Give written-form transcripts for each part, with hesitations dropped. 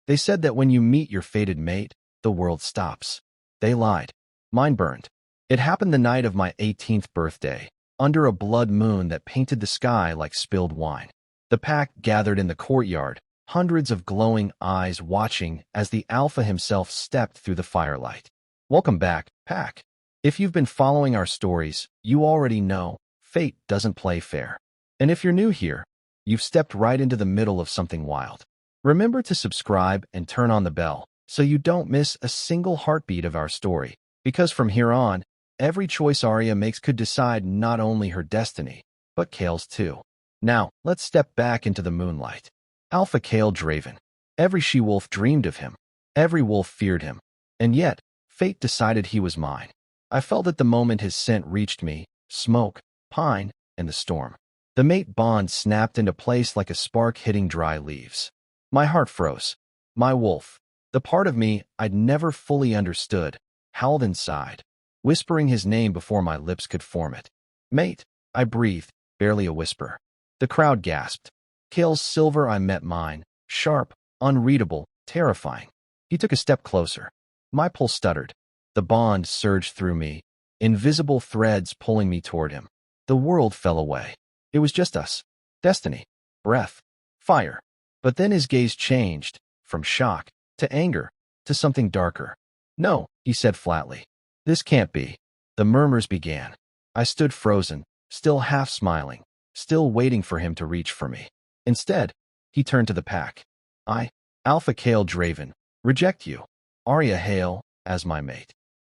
They said that when you meet your fated mate, the world stops. They lied. Mine burned. It happened the night of my 18th birthday, under a blood moon that painted the sky like spilled wine. The pack gathered in the courtyard, hundreds of glowing eyes watching as the Alpha himself stepped through the firelight. Welcome back, pack. If you've been following our stories, you already know fate doesn't play fair. And if you're new here, you've stepped right into the middle of something wild. Remember to subscribe and turn on the bell so you don't miss a single heartbeat of our story, because from here on, every choice Aria makes could decide not only her destiny, but Kale's too. Now, let's step back into the moonlight. Alpha Kale Draven. Every she-wolf dreamed of him. Every wolf feared him. And yet, fate decided he was mine. I felt it the moment his scent reached me, smoke, pine, and the storm. The mate bond snapped into place like a spark hitting dry leaves. My heart froze. My wolf, the part of me I'd never fully understood, howled inside, whispering his name before my lips could form it. Mate, I breathed, barely a whisper. The crowd gasped. Kale's silver eye met mine, sharp, unreadable, terrifying. He took a step closer. My pulse stuttered. The bond surged through me, invisible threads pulling me toward him. The world fell away. It was just us. Destiny. Breath. Fire. But then his gaze changed, from shock, to anger, to something darker. No, he said flatly. This can't be. The murmurs began. I stood frozen, still half smiling, still waiting for him to reach for me. Instead, he turned to the pack. I, Alpha Kale Draven, reject you. Aria hail as my mate.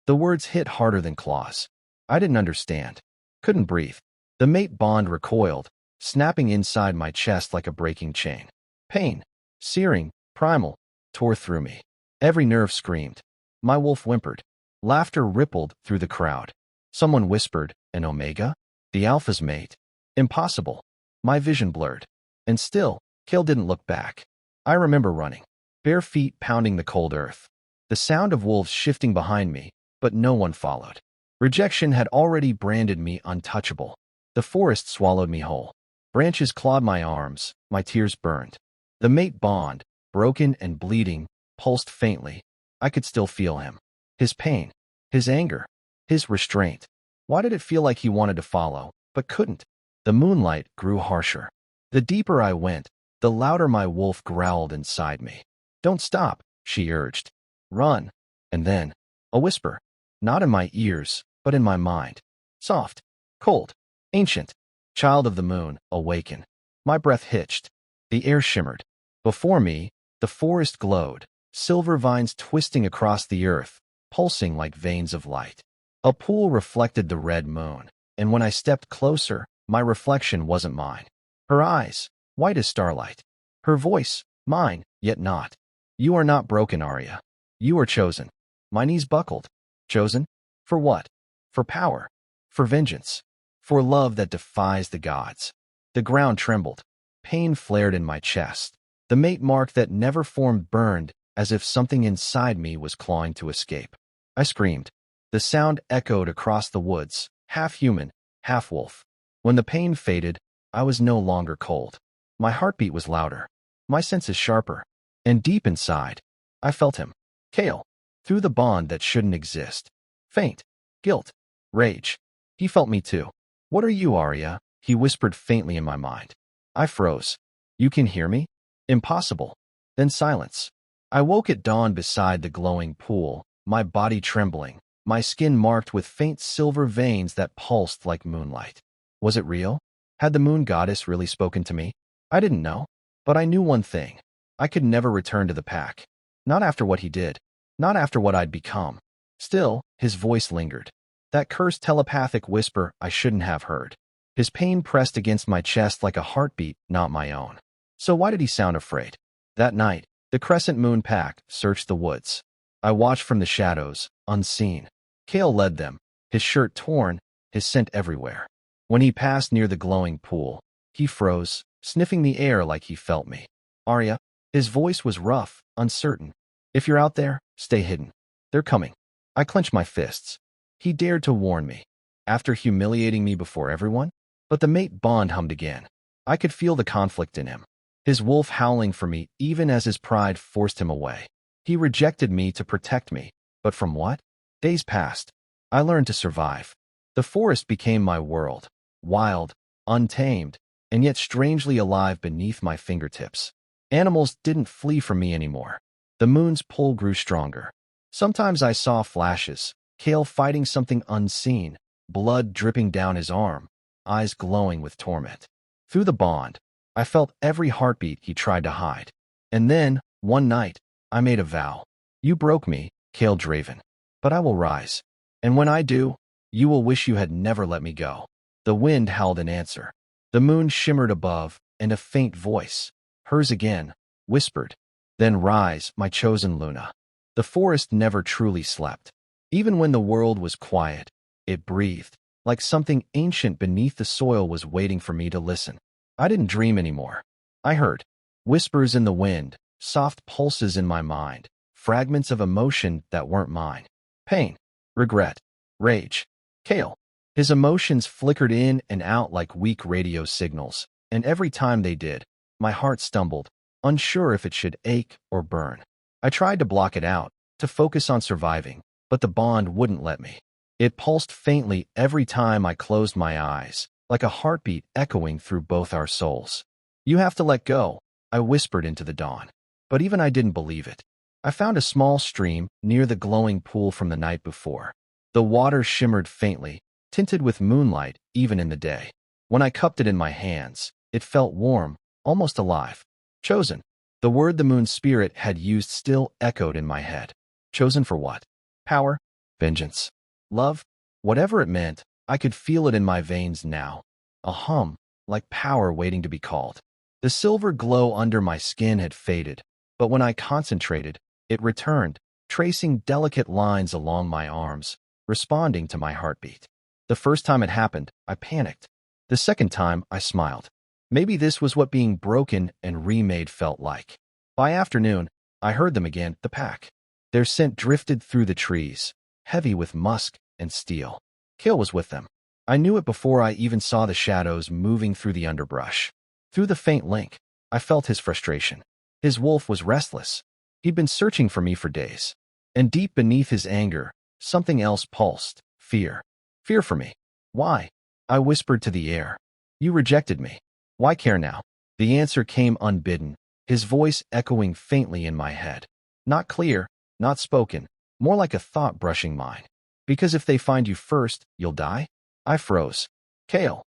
The words hit harder than claws. I didn't understand. Couldn't breathe. The mate bond recoiled, snapping inside my chest like a breaking chain. Pain, searing, primal, tore through me. Every nerve screamed. My wolf whimpered. Laughter rippled through the crowd. Someone whispered, an Omega? The Alpha's mate? Impossible. My vision blurred. And still, Kale didn't look back. I remember running, bare feet pounding the cold earth. The sound of wolves shifting behind me, but no one followed. Rejection had already branded me untouchable. The forest swallowed me whole. Branches clawed my arms, my tears burned. The mate bond, broken and bleeding, pulsed faintly. I could still feel him. His pain, his anger, his restraint. Why did it feel like he wanted to follow, but couldn't? The moonlight grew harsher. The deeper I went, the louder my wolf growled inside me. Don't stop, she urged. Run. And then, a whisper. Not in my ears, but in my mind. Soft, cold, ancient. Child of the moon, awaken. My breath hitched. The air shimmered. Before me, the forest glowed, silver vines twisting across the earth, pulsing like veins of light. A pool reflected the red moon, and when I stepped closer, my reflection wasn't mine. Her eyes, white as starlight. Her voice, mine, yet not. You are not broken, Aria. You are chosen. My knees buckled. Chosen? For what? For power. For vengeance. For love that defies the gods. The ground trembled. Pain flared in my chest. The mate mark that never formed burned, as if something inside me was clawing to escape. I screamed. The sound echoed across the woods, half human, half wolf. When the pain faded, I was no longer cold. My heartbeat was louder. My senses sharper. And deep inside, I felt him. Kale. Through the bond that shouldn't exist. Faint. Guilt. Rage. He felt me too. What are you, Aria? He whispered faintly in my mind. I froze. You can hear me? Impossible. Then silence. I woke at dawn beside the glowing pool, my body trembling, my skin marked with faint silver veins that pulsed like moonlight. Was it real? Had the moon goddess really spoken to me? I didn't know. But I knew one thing. I could never return to the pack. Not after what he did. Not after what I'd become. Still, his voice lingered. That cursed telepathic whisper I shouldn't have heard. His pain pressed against my chest like a heartbeat, not my own. So why did he sound afraid? That night, the Crescent Moon pack searched the woods. I watched from the shadows, unseen. Kale led them, his shirt torn, his scent everywhere. When he passed near the glowing pool, he froze, sniffing the air like he felt me. Aria, his voice was rough, uncertain. If you're out there, stay hidden. They're coming. I clenched my fists. He dared to warn me. After humiliating me before everyone? But the mate bond hummed again. I could feel the conflict in him. his wolf howling for me even as his pride forced him away. He rejected me to protect me, but from what? Days passed. I learned to survive. The forest became my world, wild, untamed, and yet strangely alive beneath my fingertips. Animals didn't flee from me anymore. The moon's pull grew stronger. Sometimes I saw flashes, Kale fighting something unseen, blood dripping down his arm, eyes glowing with torment. Through the bond, I felt every heartbeat he tried to hide. And then, one night, I made a vow. You broke me, Kale Draven, but I will rise. And when I do, you will wish you had never let me go. The wind howled in answer. The moon shimmered above, and a faint voice, hers again, whispered, "Then rise, my chosen Luna." The forest never truly slept. Even when the world was quiet, it breathed, like something ancient beneath the soil was waiting for me to listen. I didn't dream anymore. I heard whispers in the wind, soft pulses in my mind, fragments of emotion that weren't mine. Pain, regret, rage. Kale. His emotions flickered in and out like weak radio signals, and every time they did, my heart stumbled, unsure if it should ache or burn. I tried to block it out, to focus on surviving, but the bond wouldn't let me. It pulsed faintly every time I closed my eyes, like a heartbeat echoing through both our souls. "You have to let go," I whispered into the dawn. But even I didn't believe it. I found a small stream near the glowing pool from the night before. The water shimmered faintly, tinted with moonlight even in the day. When I cupped it in my hands, it felt warm, almost alive. Chosen. The word the moon spirit had used still echoed in my head. Chosen for what? Power? Vengeance? Love? Whatever it meant, I could feel it in my veins now. A hum, like power waiting to be called. The silver glow under my skin had faded, but when I concentrated, it returned, tracing delicate lines along my arms, responding to my heartbeat. The first time it happened, I panicked. The second time, I smiled. Maybe this was what being broken and remade felt like. By afternoon, I heard them again, the pack. Their scent drifted through the trees, heavy with musk and steel. Kale was with them. I knew it before I even saw the shadows moving through the underbrush. Through the faint link, I felt his frustration. His wolf was restless. He'd been searching for me for days. And deep beneath his anger, something else pulsed, fear. Fear for me. Why? I whispered to the air. You rejected me. Why care now? The answer came unbidden, his voice echoing faintly in my head. Not clear, not spoken, more like a thought brushing mine. Because if they find you first, you'll die? I froze. Kale.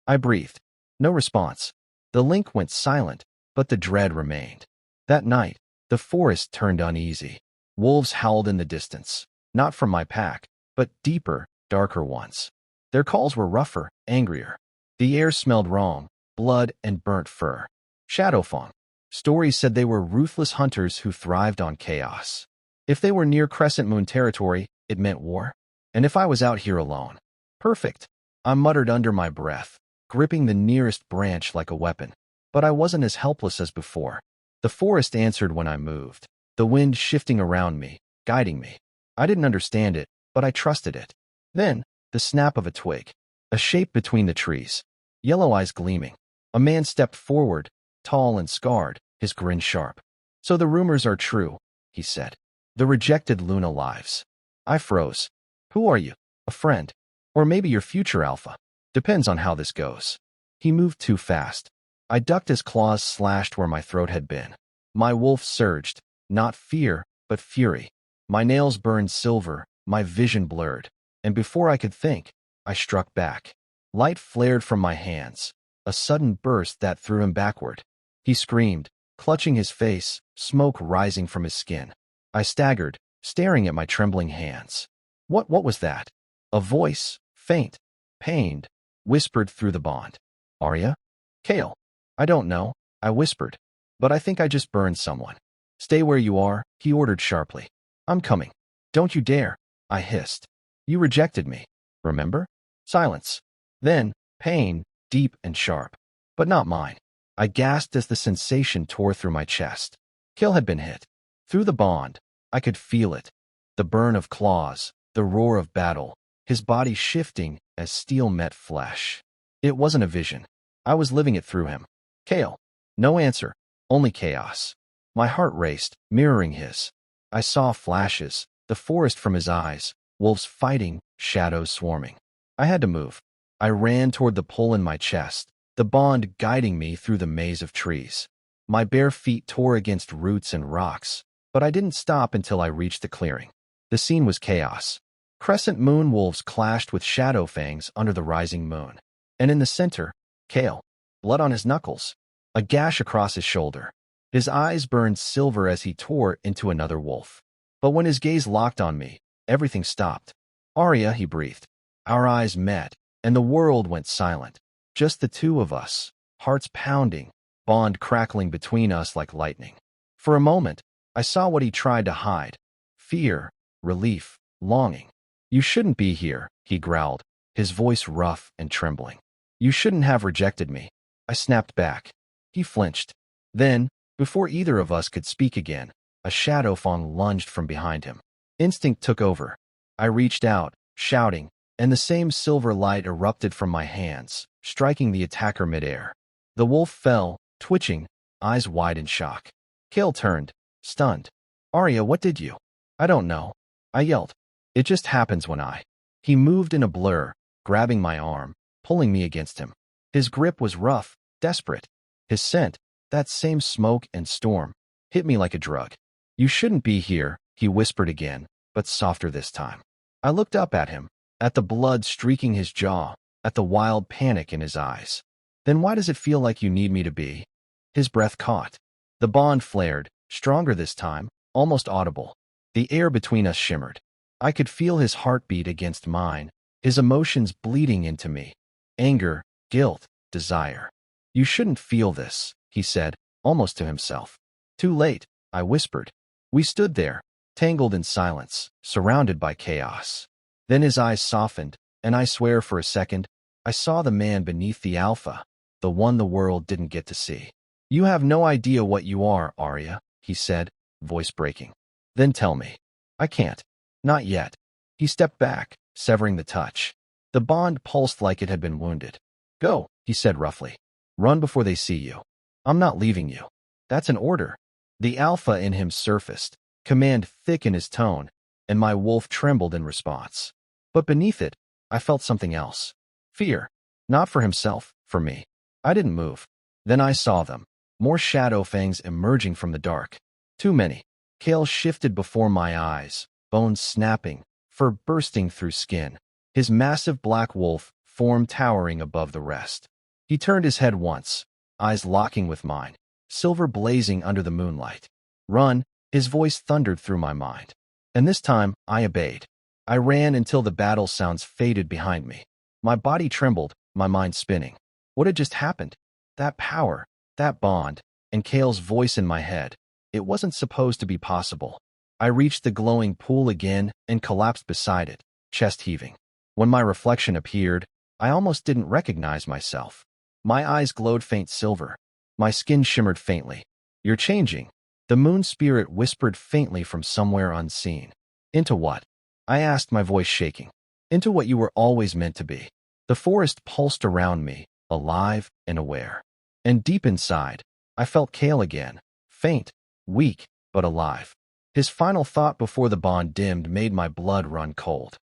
I breathed. No response. The link went silent, but the dread remained. That night, the forest turned uneasy. Wolves howled in the distance, not from my pack, but deeper, darker ones. Their calls were rougher, angrier. The air smelled wrong, blood and burnt fur. Shadowfawn. Stories said they were ruthless hunters who thrived on chaos. If they were near Crescent Moon territory, it meant war. And if I was out here alone, perfect. I muttered under my breath, gripping the nearest branch like a weapon. But I wasn't as helpless as before. The forest answered when I moved, the wind shifting around me, guiding me. I didn't understand it, but I trusted it. Then, the snap of a twig, a shape between the trees, yellow eyes gleaming. A man stepped forward, tall and scarred, his grin sharp. So the rumors are true, he said. The rejected Luna lives. I froze. Who are you? A friend? Or maybe your future alpha? Depends on how this goes. He moved too fast. I ducked as claws slashed where my throat had been. My wolf surged, not fear, but fury. My nails burned silver, my vision blurred. And before I could think, I struck back. Light flared from my hands, a sudden burst that threw him backward. He screamed, clutching his face, smoke rising from his skin. I staggered, staring at my trembling hands. What was that? A voice, faint, pained, whispered through the bond. Aria? Kale? I don't know, I whispered. But I think I just burned someone. Stay where you are, he ordered sharply. I'm coming. Don't you dare, I hissed. You rejected me, remember? Silence. Then, pain, deep and sharp. But not mine. I gasped as the sensation tore through my chest. Kale had been hit. Through the bond, I could feel it. The burn of claws, the roar of battle, his body shifting as steel met flesh. It wasn't a vision. I was living it through him. Kale. No answer. only chaos. My heart raced, mirroring his. I saw flashes, the forest from his eyes, wolves fighting, shadows swarming. I had to move. I ran toward the pull in my chest, the bond guiding me through the maze of trees. My bare feet tore against roots and rocks, but I didn't stop until I reached the clearing. The scene was chaos. Crescent moon wolves clashed with shadow fangs under the rising moon. And in the center, Kale, blood on his knuckles, a gash across his shoulder. His eyes burned silver as he tore into another wolf. But when his gaze locked on me, everything stopped. Aria, he breathed. Our eyes met, and the world went silent. Just the two of us, hearts pounding, bond crackling between us like lightning. For a moment, I saw what he tried to hide. Fear, relief, longing. You shouldn't be here, he growled, his voice rough and trembling. You shouldn't have rejected me. I snapped back. He flinched. Then, before either of us could speak again, a shadow fang lunged from behind him. Instinct took over. I reached out, shouting, and the same silver light erupted from my hands, striking the attacker midair. The wolf fell, twitching, eyes wide in shock. Kale turned, stunned. Aria, what did you? I don't know. I yelled. It just happens when I. He moved in a blur, grabbing my arm, pulling me against him. His grip was rough, desperate. His scent, that same smoke and storm, hit me like a drug. You shouldn't be here, he whispered again, but softer this time. I looked up at him, at the blood streaking his jaw, at the wild panic in his eyes. Then why does it feel like you need me to be? His breath caught. The bond flared, stronger this time, almost audible. The air between us shimmered. I could feel his heartbeat against mine, his emotions bleeding into me. Anger, guilt, desire. You shouldn't feel this, he said, almost to himself. Too late, I whispered. We stood there, tangled in silence, surrounded by chaos. Then his eyes softened, and I swear for a second, I saw the man beneath the alpha, the one the world didn't get to see. You have no idea what you are, Aria, he said, voice breaking. Then tell me. I can't. Not yet. He stepped back, severing the touch. The bond pulsed like it had been wounded. Go, he said roughly. Run before they see you. I'm not leaving you. That's an order. The alpha in him surfaced, command thick in his tone, and my wolf trembled in response. But beneath it, I felt something else. Fear. Not for himself, for me. I didn't move. Then I saw them. More shadow fangs emerging from the dark. Too many. Kale shifted before my eyes, bones snapping, fur bursting through skin. His massive black wolf form towering above the rest. He turned his head once, eyes locking with mine, silver blazing under the moonlight. Run, his voice thundered through my mind. And this time, I obeyed. I ran until the battle sounds faded behind me. My body trembled, my mind spinning. What had just happened? That power, that bond, and Kale's voice in my head. It wasn't supposed to be possible. I reached the glowing pool again and collapsed beside it, chest heaving. When my reflection appeared, I almost didn't recognize myself. My eyes glowed faint silver. My skin shimmered faintly. You're changing. The moon spirit whispered faintly from somewhere unseen. Into what? I asked, my voice shaking. Into what you were always meant to be. The forest pulsed around me, alive and aware. And deep inside, I felt Kale again, faint, weak, but alive. His final thought before the bond dimmed made my blood run cold.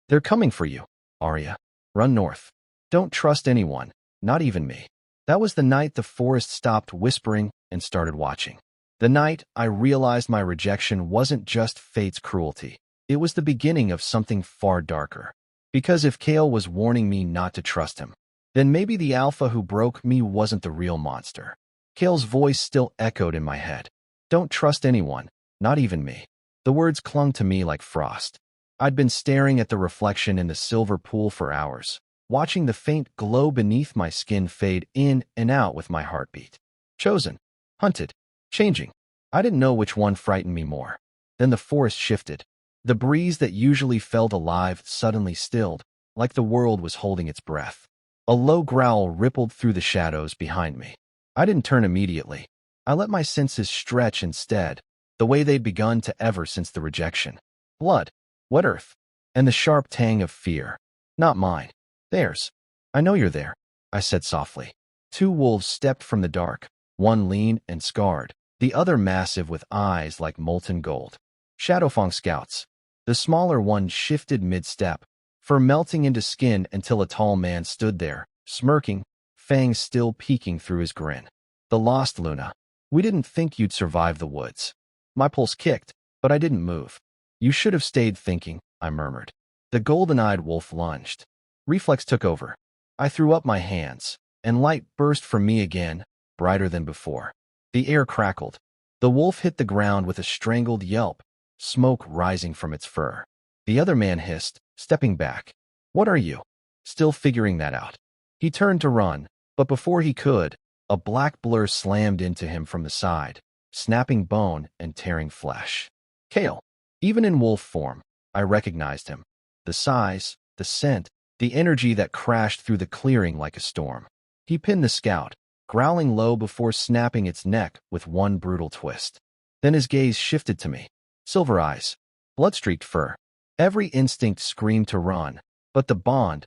They're coming for you, Aria. Run north. Don't trust anyone, not even me. That was the night the forest stopped whispering and started watching. The night I realized my rejection wasn't just fate's cruelty. It was the beginning of something far darker. Because if Kale was warning me not to trust him, then maybe the alpha who broke me wasn't the real monster. Kale's voice still echoed in my head. Don't trust anyone, not even me. The words clung to me like frost. I'd been staring at the reflection in the silver pool for hours, watching the faint glow beneath my skin fade in and out with my heartbeat. Chosen, hunted, changing. I didn't know which one frightened me more. Then the forest shifted. The breeze that usually felt alive suddenly stilled, like the world was holding its breath. A low growl rippled through the shadows behind me. I didn't turn immediately. I let my senses stretch instead, the way they'd begun to ever since the rejection. Blood, wet earth, and the sharp tang of fear. Not mine. Theirs. I know you're there, I said softly. Two wolves stepped from the dark, one lean and scarred, the other massive with eyes like molten gold. Shadowfang scouts. The smaller one shifted mid-step, fur melting into skin until a tall man stood there, smirking, fangs still peeking through his grin. The lost Luna. We didn't think you'd survive the woods. My pulse kicked, but I didn't move. You should have stayed thinking, I murmured. The golden-eyed wolf lunged. Reflex took over. I threw up my hands, and light burst from me again, brighter than before. The air crackled. The wolf hit the ground with a strangled yelp, smoke rising from its fur. The other man hissed, stepping back. What are you? Still figuring that out. He turned to run, but before he could, a black blur slammed into him from the side, snapping bone and tearing flesh. Kale. Even in wolf form, I recognized him. The size, the scent, the energy that crashed through the clearing like a storm. He pinned the scout, growling low before snapping its neck with one brutal twist. Then his gaze shifted to me. Silver eyes, blood-streaked fur. Every instinct screamed to run, but the bond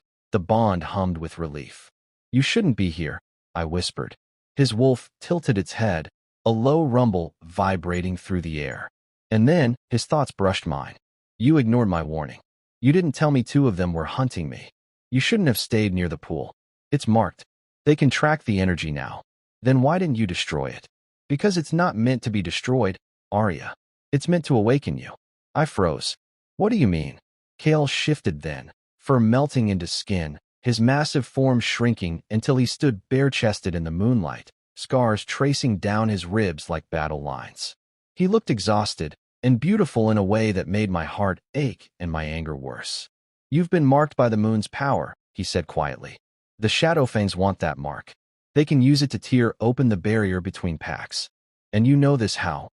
hummed with relief. You shouldn't be here, I whispered. His wolf tilted its head, a low rumble vibrating through the air. And then his thoughts brushed mine. You ignored my warning. You didn't tell me two of them were hunting me. You shouldn't have stayed near the pool. It's marked. They can track the energy now. Then why didn't you destroy it? Because it's not meant to be destroyed, Aria. It's meant to awaken you. I froze. What do you mean? Kale shifted then, fur melting into skin, his massive form shrinking until he stood bare-chested in the moonlight, scars tracing down his ribs like battle lines. He looked exhausted and beautiful in a way that made my heart ache and my anger worse. You've been marked by the moon's power, he said quietly. The Shadowfangs want that mark. They can use it to tear open the barrier between packs. And you know this how?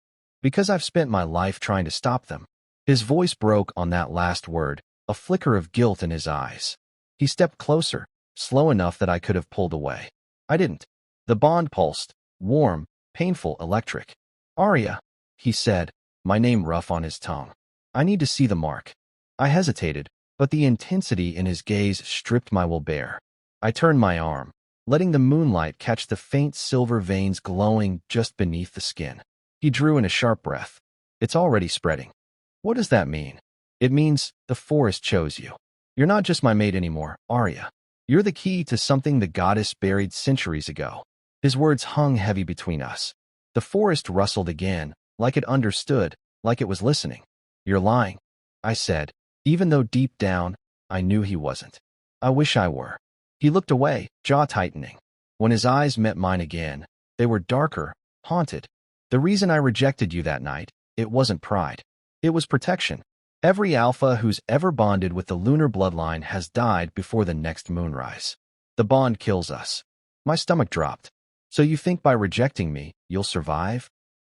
Because I've spent my life trying to stop them. His voice broke on that last word, a flicker of guilt in his eyes. He stepped closer, slow enough that I could have pulled away. I didn't. The bond pulsed, warm, painful, electric. Aria, he said, my name rough on his tongue. I need to see the mark. I hesitated, but the intensity in his gaze stripped my will bare. I turned my arm, letting the moonlight catch the faint silver veins glowing just beneath the skin. He drew in a sharp breath. It's already spreading. What does that mean? It means the forest chose you. You're not just my mate anymore, Aria. You're the key to something the goddess buried centuries ago. His words hung heavy between us. The forest rustled again, like it understood, like it was listening. You're lying, I said, even though deep down, I knew he wasn't. I wish I were. He looked away, jaw tightening. When his eyes met mine again, they were darker, haunted. The reason I rejected you that night, it wasn't pride. It was protection. Every alpha who's ever bonded with the lunar bloodline has died before the next moonrise. The bond kills us. My stomach dropped. So you think by rejecting me, you'll survive?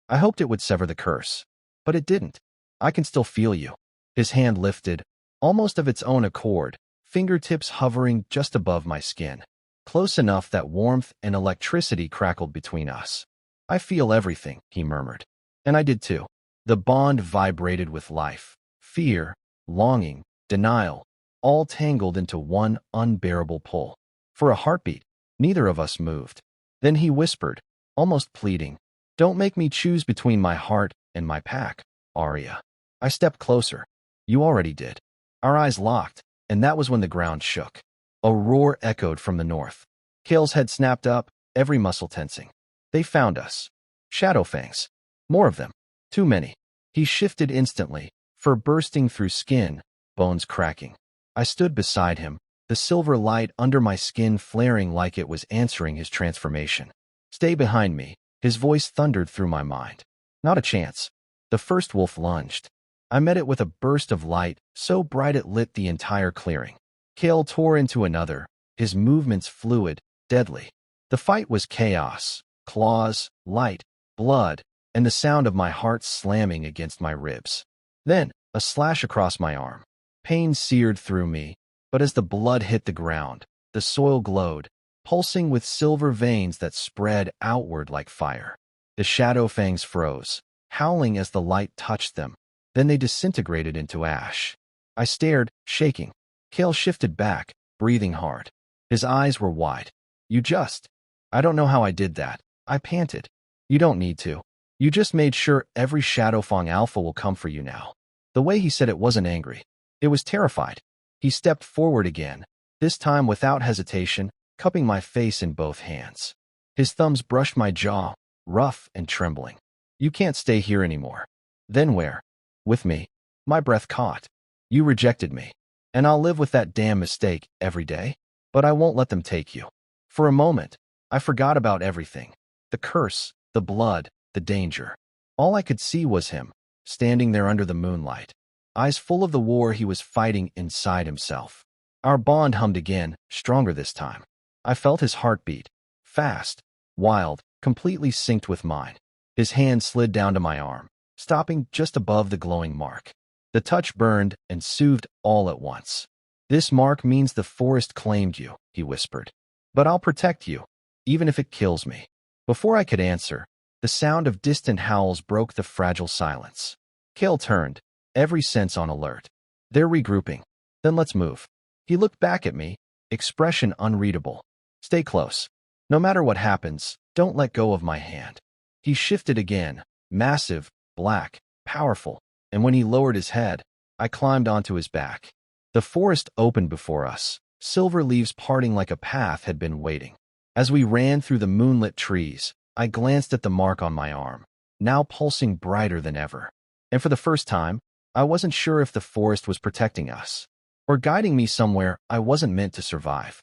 I hoped it would sever the curse. But it didn't. I can still feel you. His hand lifted, almost of its own accord, fingertips hovering just above my skin. Close enough that warmth and electricity crackled between us. I feel everything, he murmured. And I did too. The bond vibrated with life, fear, longing, denial, all tangled into one unbearable pull. For a heartbeat, neither of us moved. Then he whispered, almost pleading, "Don't make me choose between my heart and my pack, Aria." I stepped closer. You already did. Our eyes locked, and that was when the ground shook. A roar echoed from the north. Kale's head snapped up, every muscle tensing. They found us. Shadowfangs. More of them. Too many. He shifted instantly, fur bursting through skin, bones cracking. I stood beside him, the silver light under my skin flaring like it was answering his transformation. Stay behind me, his voice thundered through my mind. Not a chance. The first wolf lunged. I met it with a burst of light, so bright it lit the entire clearing. Kale tore into another, his movements fluid, deadly. The fight was chaos, claws, light, blood, and the sound of my heart slamming against my ribs. Then, a slash across my arm. Pain seared through me, but as the blood hit the ground, the soil glowed, pulsing with silver veins that spread outward like fire. The Shadowfangs froze, howling as the light touched them. Then they disintegrated into ash. I stared, shaking. Kale shifted back, breathing hard. His eyes were wide. I don't know how I did that, I panted. You don't need to. You just made sure every Shadowfang alpha will come for you now. The way he said it wasn't angry. It was terrified. He stepped forward again, this time without hesitation, cupping my face in both hands. His thumbs brushed my jaw, rough and trembling. You can't stay here anymore. Then where? With me. My breath caught. You rejected me. And I'll live with that damn mistake every day. But I won't let them take you. For a moment, I forgot about everything. The curse, the blood, the danger. All I could see was him, standing there under the moonlight, eyes full of the war he was fighting inside himself. Our bond hummed again, stronger this time. I felt his heartbeat, fast, wild, completely synced with mine. His hand slid down to my arm, stopping just above the glowing mark. The touch burned and soothed all at once. This mark means the forest claimed you, he whispered. But I'll protect you, even if it kills me. Before I could answer, the sound of distant howls broke the fragile silence. Kale turned, every sense on alert. They're regrouping. Then let's move. He looked back at me, expression unreadable. Stay close. No matter what happens, don't let go of my hand. He shifted again, massive, black, powerful, and when he lowered his head, I climbed onto his back. The forest opened before us, silver leaves parting like a path had been waiting. As we ran through the moonlit trees, I glanced at the mark on my arm, now pulsing brighter than ever. And for the first time, I wasn't sure if the forest was protecting us, or guiding me somewhere I wasn't meant to survive.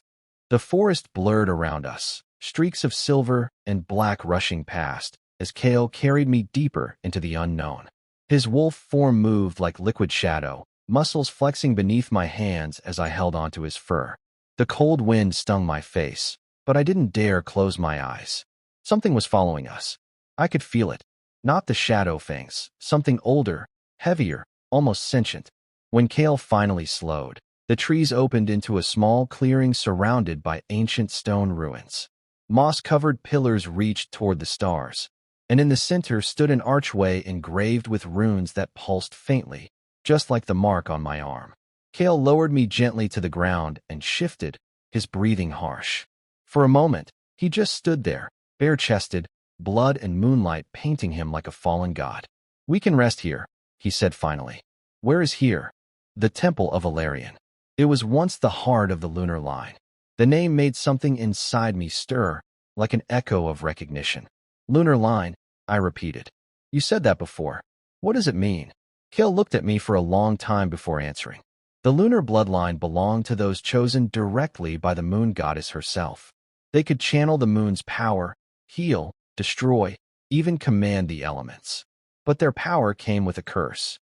The forest blurred around us, streaks of silver and black rushing past, as Kale carried me deeper into the unknown. His wolf form moved like liquid shadow, muscles flexing beneath my hands as I held onto his fur. The cold wind stung my face, but I didn't dare close my eyes. Something was following us. I could feel it. Not the shadow fangs, something older, heavier, almost sentient. When Kale finally slowed, the trees opened into a small clearing surrounded by ancient stone ruins. Moss-covered pillars reached toward the stars, and in the center stood an archway engraved with runes that pulsed faintly, just like the mark on my arm. Kale lowered me gently to the ground and shifted, his breathing harsh. For a moment, he just stood there, bare-chested, blood and moonlight painting him like a fallen god. We can rest here, he said finally. Where is here? The Temple of Valerian. It was once the heart of the lunar line. The name made something inside me stir, like an echo of recognition. Lunar line, I repeated. You said that before. What does it mean? Kale looked at me for a long time before answering. The lunar bloodline belonged to those chosen directly by the moon goddess herself. They could channel the moon's power, heal, destroy, even command the elements. But their power came with a curse.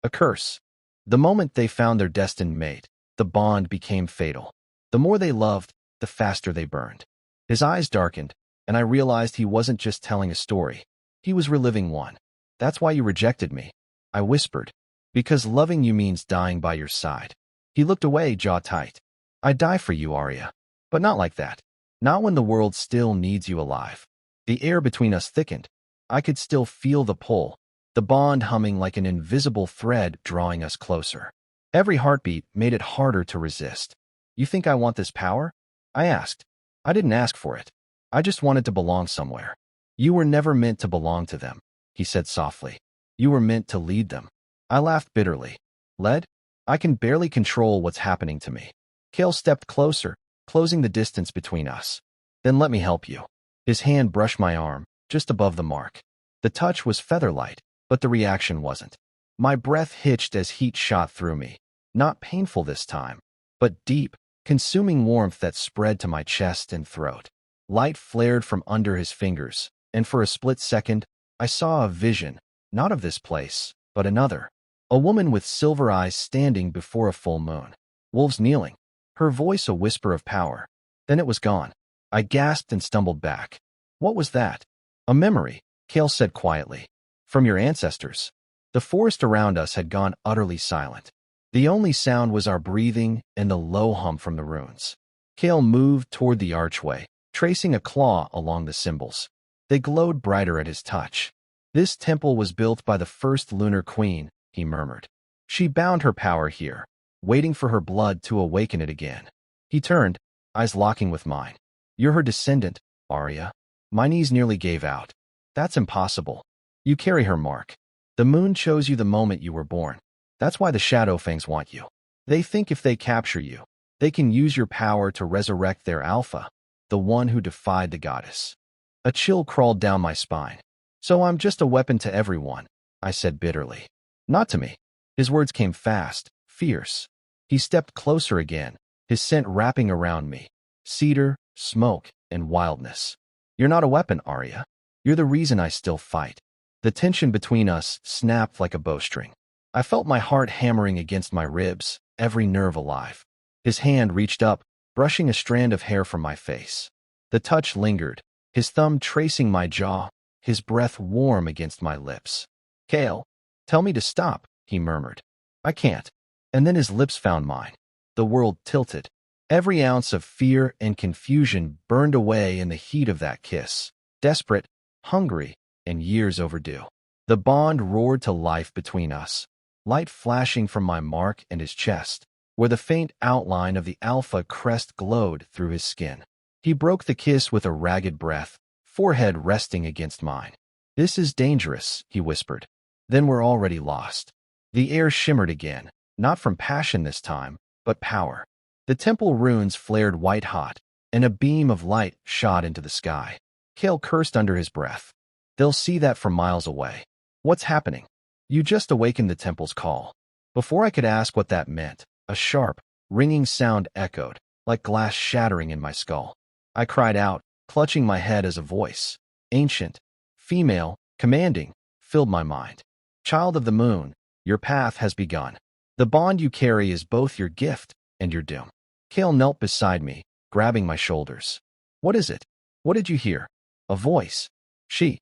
A curse. The moment they found their destined mate, the bond became fatal. The more they loved, the faster they burned. His eyes darkened, and I realized he wasn't just telling a story. He was reliving one. That's why you rejected me, I whispered. Because loving you means dying by your side. He looked away, jaw tight. I'd die for you, Aria. But not like that. Not when the world still needs you alive. The air between us thickened. I could still feel the pull, the bond humming like an invisible thread drawing us closer. Every heartbeat made it harder to resist. You think I want this power? I asked. I didn't ask for it. I just wanted to belong somewhere. You were never meant to belong to them, he said softly. You were meant to lead them. I laughed bitterly. Led? I can barely control what's happening to me. Kale stepped closer, closing the distance between us. Then let me help you. His hand brushed my arm, just above the mark. The touch was feather-light, but the reaction wasn't. My breath hitched as heat shot through me. Not painful this time, but deep, consuming warmth that spread to my chest and throat. Light flared from under his fingers, and for a split second, I saw a vision, not of this place, but another. A woman with silver eyes standing before a full moon. Wolves kneeling. Her voice a whisper of power. Then it was gone. I gasped and stumbled back. What was that? A memory, Kale said quietly. From your ancestors. The forest around us had gone utterly silent. The only sound was our breathing and the low hum from the runes. Kale moved toward the archway, tracing a claw along the symbols. They glowed brighter at his touch. This temple was built by the first lunar queen, he murmured. She bound her power here, waiting for her blood to awaken it again. He turned, eyes locking with mine. You're her descendant, Aria. My knees nearly gave out. That's impossible. You carry her mark. The moon chose you the moment you were born. That's why the Shadowfangs want you. They think if they capture you, they can use your power to resurrect their alpha, the one who defied the goddess. A chill crawled down my spine. So I'm just a weapon to everyone, I said bitterly. Not to me. His words came fast, fierce. He stepped closer again, his scent wrapping around me. Cedar, smoke, and wildness. You're not a weapon, Aria. You're the reason I still fight. The tension between us snapped like a bowstring. I felt my heart hammering against my ribs, every nerve alive. His hand reached up, brushing a strand of hair from my face. The touch lingered, his thumb tracing my jaw, his breath warm against my lips. Kale, tell me to stop, he murmured. I can't. And then his lips found mine. The world tilted. Every ounce of fear and confusion burned away in the heat of that kiss. Desperate, hungry, and years overdue. The bond roared to life between us, light flashing from my mark and his chest, where the faint outline of the alpha crest glowed through his skin. He broke the kiss with a ragged breath, forehead resting against mine. This is dangerous, he whispered. Then we're already lost. The air shimmered again, not from passion this time, but power. The temple runes flared white-hot, and a beam of light shot into the sky. Kale cursed under his breath. They'll see that from miles away. What's happening? You just awakened the temple's call. Before I could ask what that meant, a sharp, ringing sound echoed, like glass shattering in my skull. I cried out, clutching my head as a voice, ancient, female, commanding, filled my mind. Child of the moon, your path has begun. The bond you carry is both your gift and your doom. Kale knelt beside me, grabbing my shoulders. What is it? What did you hear? A voice. She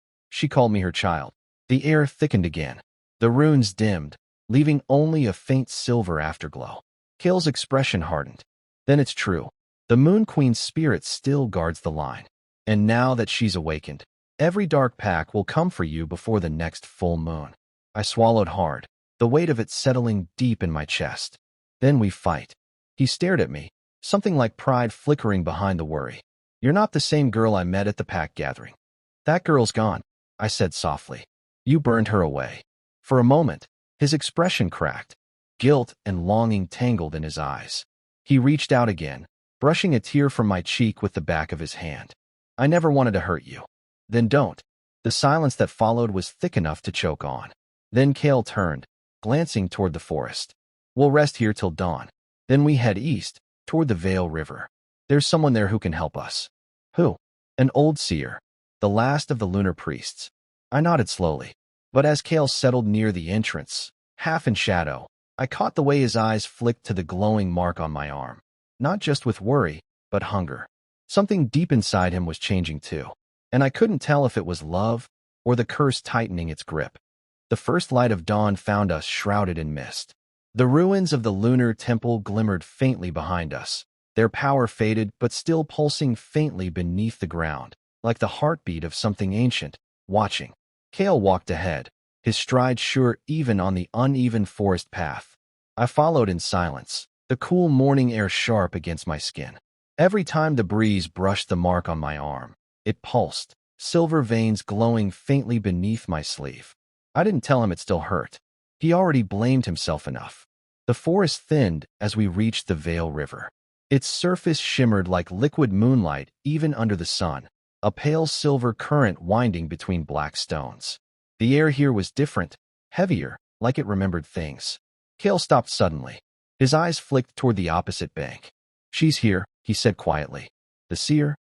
called me her child. The air thickened again. The runes dimmed, leaving only a faint silver afterglow. Kale's expression hardened. Then it's true. The Moon Queen's spirit still guards the line. And now that she's awakened, every dark pack will come for you before the next full moon. I swallowed hard, the weight of it settling deep in my chest. Then we fight. He stared at me, something like pride flickering behind the worry. You're not the same girl I met at the pack gathering. That girl's gone, I said softly. You burned her away. For a moment, his expression cracked. Guilt and longing tangled in his eyes. He reached out again, brushing a tear from my cheek with the back of his hand. I never wanted to hurt you. Then don't. The silence that followed was thick enough to choke on. Then Kale turned, glancing toward the forest. We'll rest here till dawn. Then we head east, toward the Vale River. There's someone there who can help us. Who? An old seer, the last of the lunar priests. I nodded slowly, but as Kale settled near the entrance, half in shadow, I caught the way his eyes flicked to the glowing mark on my arm. Not just with worry, but hunger. Something deep inside him was changing too, and I couldn't tell if it was love or the curse tightening its grip. The first light of dawn found us shrouded in mist. The ruins of the lunar temple glimmered faintly behind us, their power faded but still pulsing faintly beneath the ground, like the heartbeat of something ancient, watching. Kale walked ahead, his stride sure even on the uneven forest path. I followed in silence, the cool morning air sharp against my skin. Every time the breeze brushed the mark on my arm, it pulsed, silver veins glowing faintly beneath my sleeve. I didn't tell him it still hurt. He already blamed himself enough. The forest thinned as we reached the Vale River. Its surface shimmered like liquid moonlight even under the sun, a pale silver current winding between black stones. The air here was different, heavier, like it remembered things. Kale stopped suddenly. His eyes flicked toward the opposite bank. She's here, he said quietly. The seer?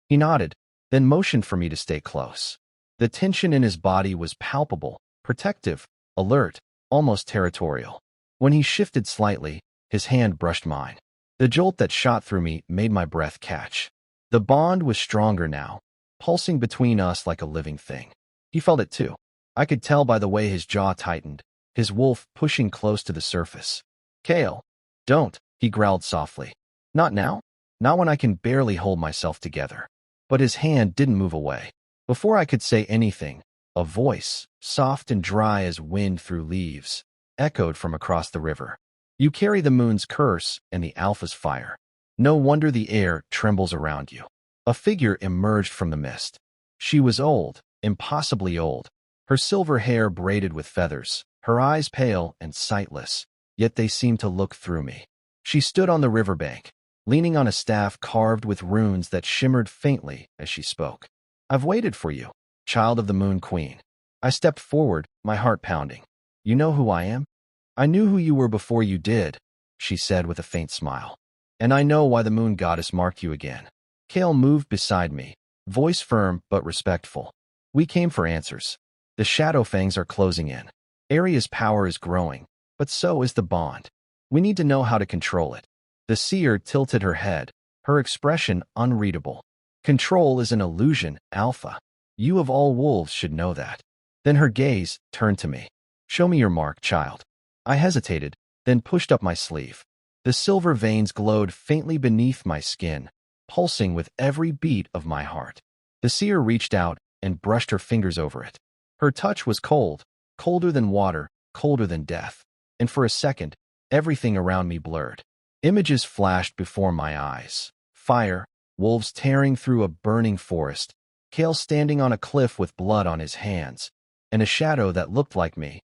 He nodded, then motioned for me to stay close. The tension in his body was palpable, protective, alert, almost territorial. When he shifted slightly, his hand brushed mine. The jolt that shot through me made my breath catch. The bond was stronger now, pulsing between us like a living thing. He felt it too. I could tell by the way his jaw tightened, his wolf pushing close to the surface. Kale, don't, he growled softly. Not now? Not when I can barely hold myself together. But his hand didn't move away. Before I could say anything, a voice, soft and dry as wind through leaves, echoed from across the river. You carry the moon's curse and the alpha's fire. No wonder the air trembles around you. A figure emerged from the mist. She was old, impossibly old, her silver hair braided with feathers, her eyes pale and sightless, yet they seemed to look through me. She stood on the riverbank, leaning on a staff carved with runes that shimmered faintly as she spoke. "I've waited for you, child of the Moon Queen." I stepped forward, my heart pounding. "You know who I am?" "I knew who you were before you did," she said with a faint smile. "And I know why the Moon Goddess marked you again." Kale moved beside me, voice firm but respectful. "We came for answers. The Shadowfangs are closing in. Aria's power is growing, but so is the bond. We need to know how to control it." The seer tilted her head, her expression unreadable. "Control is an illusion, Alpha. You of all wolves should know that." Then her gaze turned to me. "Show me your mark, child." I hesitated, then pushed up my sleeve. The silver veins glowed faintly beneath my skin, pulsing with every beat of my heart. The seer reached out and brushed her fingers over it. Her touch was cold, colder than water, colder than death. And for a second, everything around me blurred. Images flashed before my eyes. Fire, wolves tearing through a burning forest, Kale standing on a cliff with blood on his hands, and a shadow that looked like me,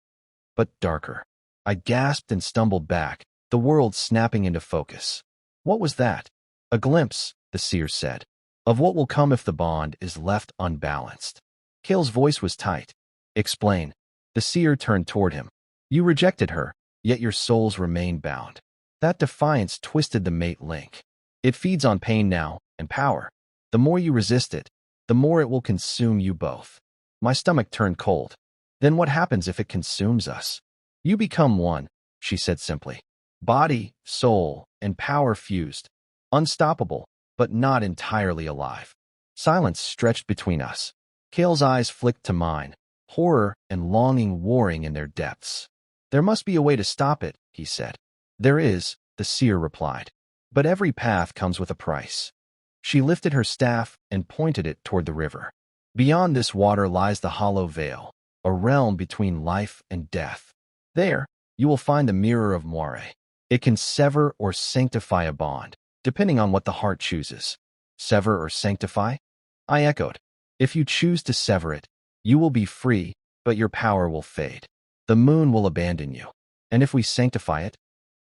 but darker. I gasped and stumbled back, the world snapping into focus. "What was that?" "A glimpse," the seer said, "of what will come if the bond is left unbalanced." Kale's voice was tight. "Explain." The seer turned toward him. "You rejected her, yet your souls remain bound. That defiance twisted the mate link. It feeds on pain now, and power. The more you resist it, the more it will consume you both." My stomach turned cold. "Then what happens if it consumes us?" "You become one," she said simply. "Body, soul, and power fused. Unstoppable, but not entirely alive." Silence stretched between us. Kale's eyes flicked to mine, horror and longing warring in their depths. "There must be a way to stop it," he said. "There is," the seer replied. "But every path comes with a price." She lifted her staff and pointed it toward the river. "Beyond this water lies the hollow veil, a realm between life and death. There, you will find the mirror of Moire. It can sever or sanctify a bond, depending on what the heart chooses." "Sever or sanctify?" I echoed. "If you choose to sever it, you will be free, but your power will fade. The moon will abandon you. And if we sanctify it,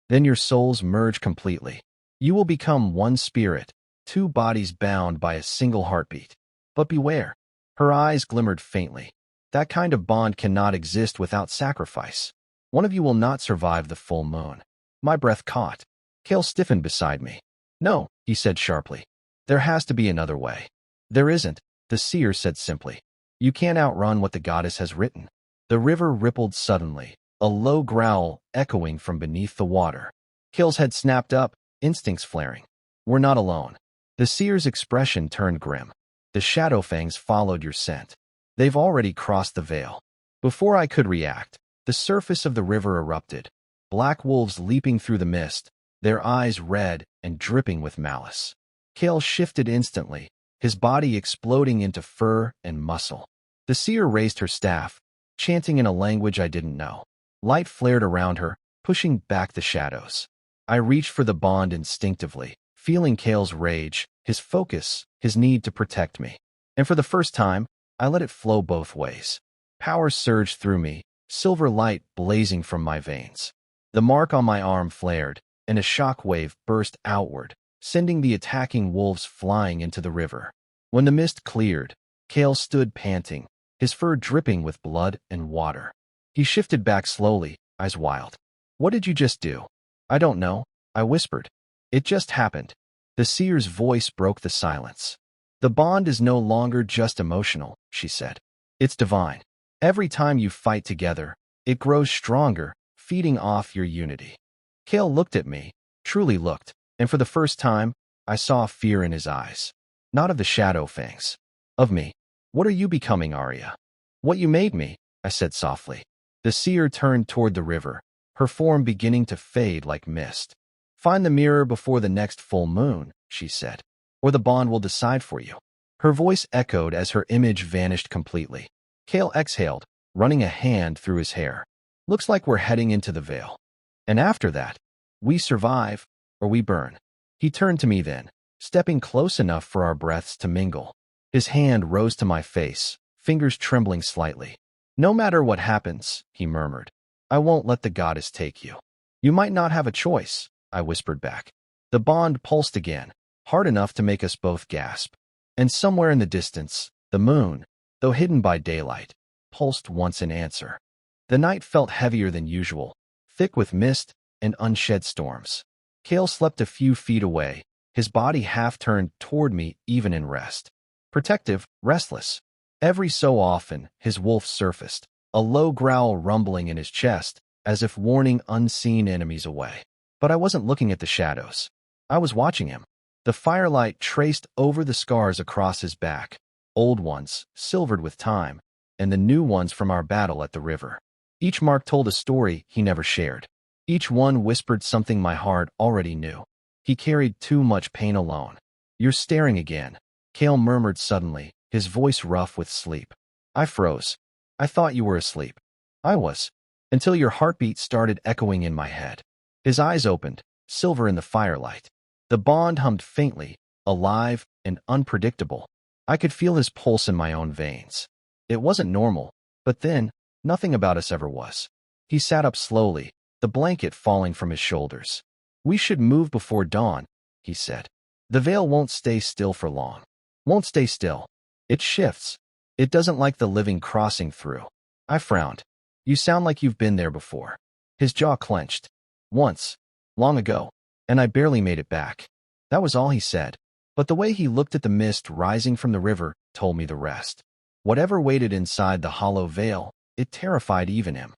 then your souls merge completely. You will become one spirit, two bodies bound by a single heartbeat. But beware." Her eyes glimmered faintly. "That kind of bond cannot exist without sacrifice. One of you will not survive the full moon." My breath caught. Kale stiffened beside me. "No," he said sharply. "There has to be another way." "There isn't," the seer said simply. "You can't outrun what the goddess has written." The river rippled suddenly, a low growl echoing from beneath the water. Kale's head snapped up, instincts flaring. "We're not alone." The seer's expression turned grim. "The Shadowfangs followed your scent. They've already crossed the veil." Before I could react, the surface of the river erupted, black wolves leaping through the mist, their eyes red and dripping with malice. Kale shifted instantly, his body exploding into fur and muscle. The seer raised her staff, chanting in a language I didn't know. Light flared around her, pushing back the shadows. I reached for the bond instinctively, feeling Kale's rage, his focus, his need to protect me. And for the first time, I let it flow both ways. Power surged through me, silver light blazing from my veins. The mark on my arm flared, and a shock wave burst outward, sending the attacking wolves flying into the river. When the mist cleared, Kale stood panting, his fur dripping with blood and water. He shifted back slowly, eyes wild. "What did you just do?" "I don't know," I whispered. "It just happened." The seer's voice broke the silence. "The bond is no longer just emotional," she said. "It's divine. Every time you fight together, it grows stronger, feeding off your unity." Kale looked at me, truly looked, and for the first time, I saw fear in his eyes. Not of the Shadowfangs. Of me. "What are you becoming, Aria?" "What you made me," I said softly. The seer turned toward the river, her form beginning to fade like mist. "Find the mirror before the next full moon," she said, "or the bond will decide for you." Her voice echoed as her image vanished completely. Kale exhaled, running a hand through his hair. "Looks like we're heading into the veil. And after that, we survive, or we burn." He turned to me then, stepping close enough for our breaths to mingle. His hand rose to my face, fingers trembling slightly. No matter what happens, he murmured, I won't let the goddess take you. You might not have a choice, I whispered back. The bond pulsed again, hard enough to make us both gasp. And somewhere in the distance, the moon, though hidden by daylight, pulsed once in answer. The night felt heavier than usual, thick with mist and unshed storms. Kale slept a few feet away, his body half turned toward me even in rest. Protective, restless. Every so often, his wolf surfaced, a low growl rumbling in his chest, as if warning unseen enemies away. But I wasn't looking at the shadows. I was watching him. The firelight traced over the scars across his back, old ones, silvered with time, and the new ones from our battle at the river. Each mark told a story he never shared. Each one whispered something my heart already knew. He carried too much pain alone. You're staring again, Kale murmured suddenly, his voice rough with sleep. I froze. I thought you were asleep. I was, until your heartbeat started echoing in my head. His eyes opened, silver in the firelight. The bond hummed faintly, alive and unpredictable. I could feel his pulse in my own veins. It wasn't normal, but then, nothing about us ever was. He sat up slowly, the blanket falling from his shoulders. We should move before dawn, he said. The veil won't stay still for long. Won't stay still. It shifts. It doesn't like the living crossing through. I frowned. You sound like you've been there before. His jaw clenched. Once. Long ago. And I barely made it back. That was all he said. But the way he looked at the mist rising from the river told me the rest. Whatever waited inside the hollow veil, it terrified even him.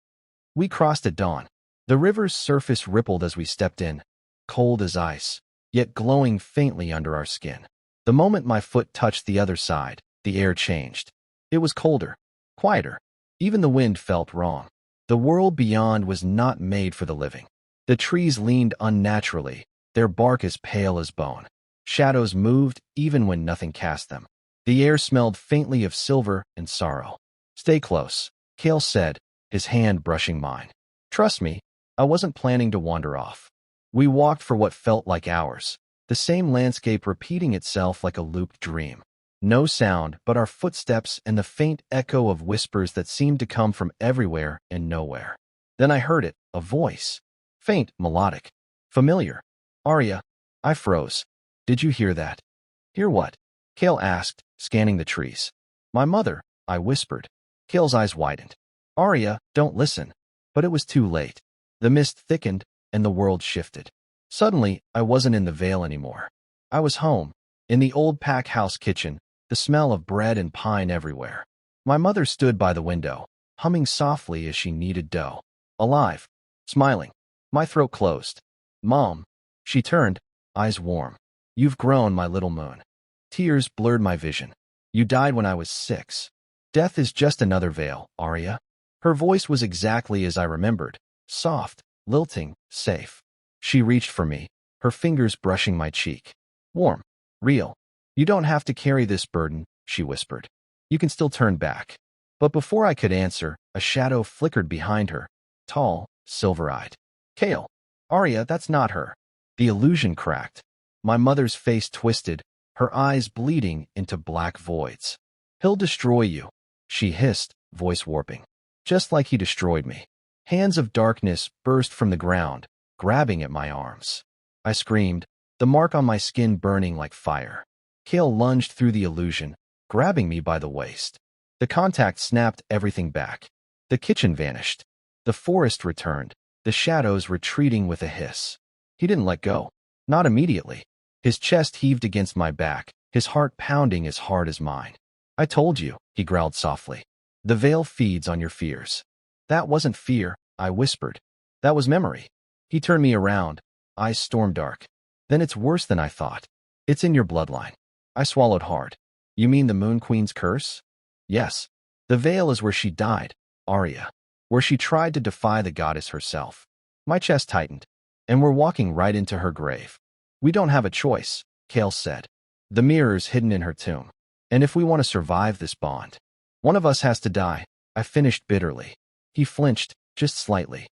We crossed at dawn. The river's surface rippled as we stepped in, cold as ice, yet glowing faintly under our skin. The moment my foot touched the other side, the air changed. It was colder, quieter. Even the wind felt wrong. The world beyond was not made for the living. The trees leaned unnaturally, their bark as pale as bone. Shadows moved even when nothing cast them. The air smelled faintly of silver and sorrow. Stay close, Kale said, his hand brushing mine. Trust me, I wasn't planning to wander off. We walked for what felt like hours, the same landscape repeating itself like a looped dream. No sound but our footsteps and the faint echo of whispers that seemed to come from everywhere and nowhere. Then I heard it, a voice. Faint, melodic. Familiar. Aria. I froze. Did you hear that? Hear what? Kale asked, scanning the trees. My mother, I whispered. Kale's eyes widened. Aria, don't listen. But it was too late. The mist thickened, and the world shifted. Suddenly, I wasn't in the veil anymore. I was home, in the old pack house kitchen, the smell of bread and pine everywhere. My mother stood by the window, humming softly as she kneaded dough. Alive. Smiling. My throat closed. Mom. She turned, eyes warm. You've grown, my little moon. Tears blurred my vision. You died when I was 6. Death is just another veil, Aria. Her voice was exactly as I remembered. Soft, lilting, safe. She reached for me, her fingers brushing my cheek. Warm. Real. You don't have to carry this burden, she whispered. You can still turn back. But before I could answer, a shadow flickered behind her. Tall, silver-eyed. Kale. Aria, that's not her. The illusion cracked. My mother's face twisted, her eyes bleeding into black voids. He'll destroy you, she hissed, voice warping. Just like he destroyed me. Hands of darkness burst from the ground, grabbing at my arms. I screamed, the mark on my skin burning like fire. Kale lunged through the illusion, grabbing me by the waist. The contact snapped everything back. The kitchen vanished. The forest returned, the shadows retreating with a hiss. He didn't let go. Not immediately. His chest heaved against my back, his heart pounding as hard as mine. I told you, he growled softly. The veil feeds on your fears. That wasn't fear, I whispered. That was memory. He turned me around, eyes storm dark. Then it's worse than I thought. It's in your bloodline. I swallowed hard. You mean the Moon Queen's curse? Yes. The veil is where she died, Aria. Where she tried to defy the goddess herself. My chest tightened. And we're walking right into her grave. We don't have a choice, Kale said. The mirror's hidden in her tomb. And if we want to survive this bond, one of us has to die, I finished bitterly. He flinched, just slightly.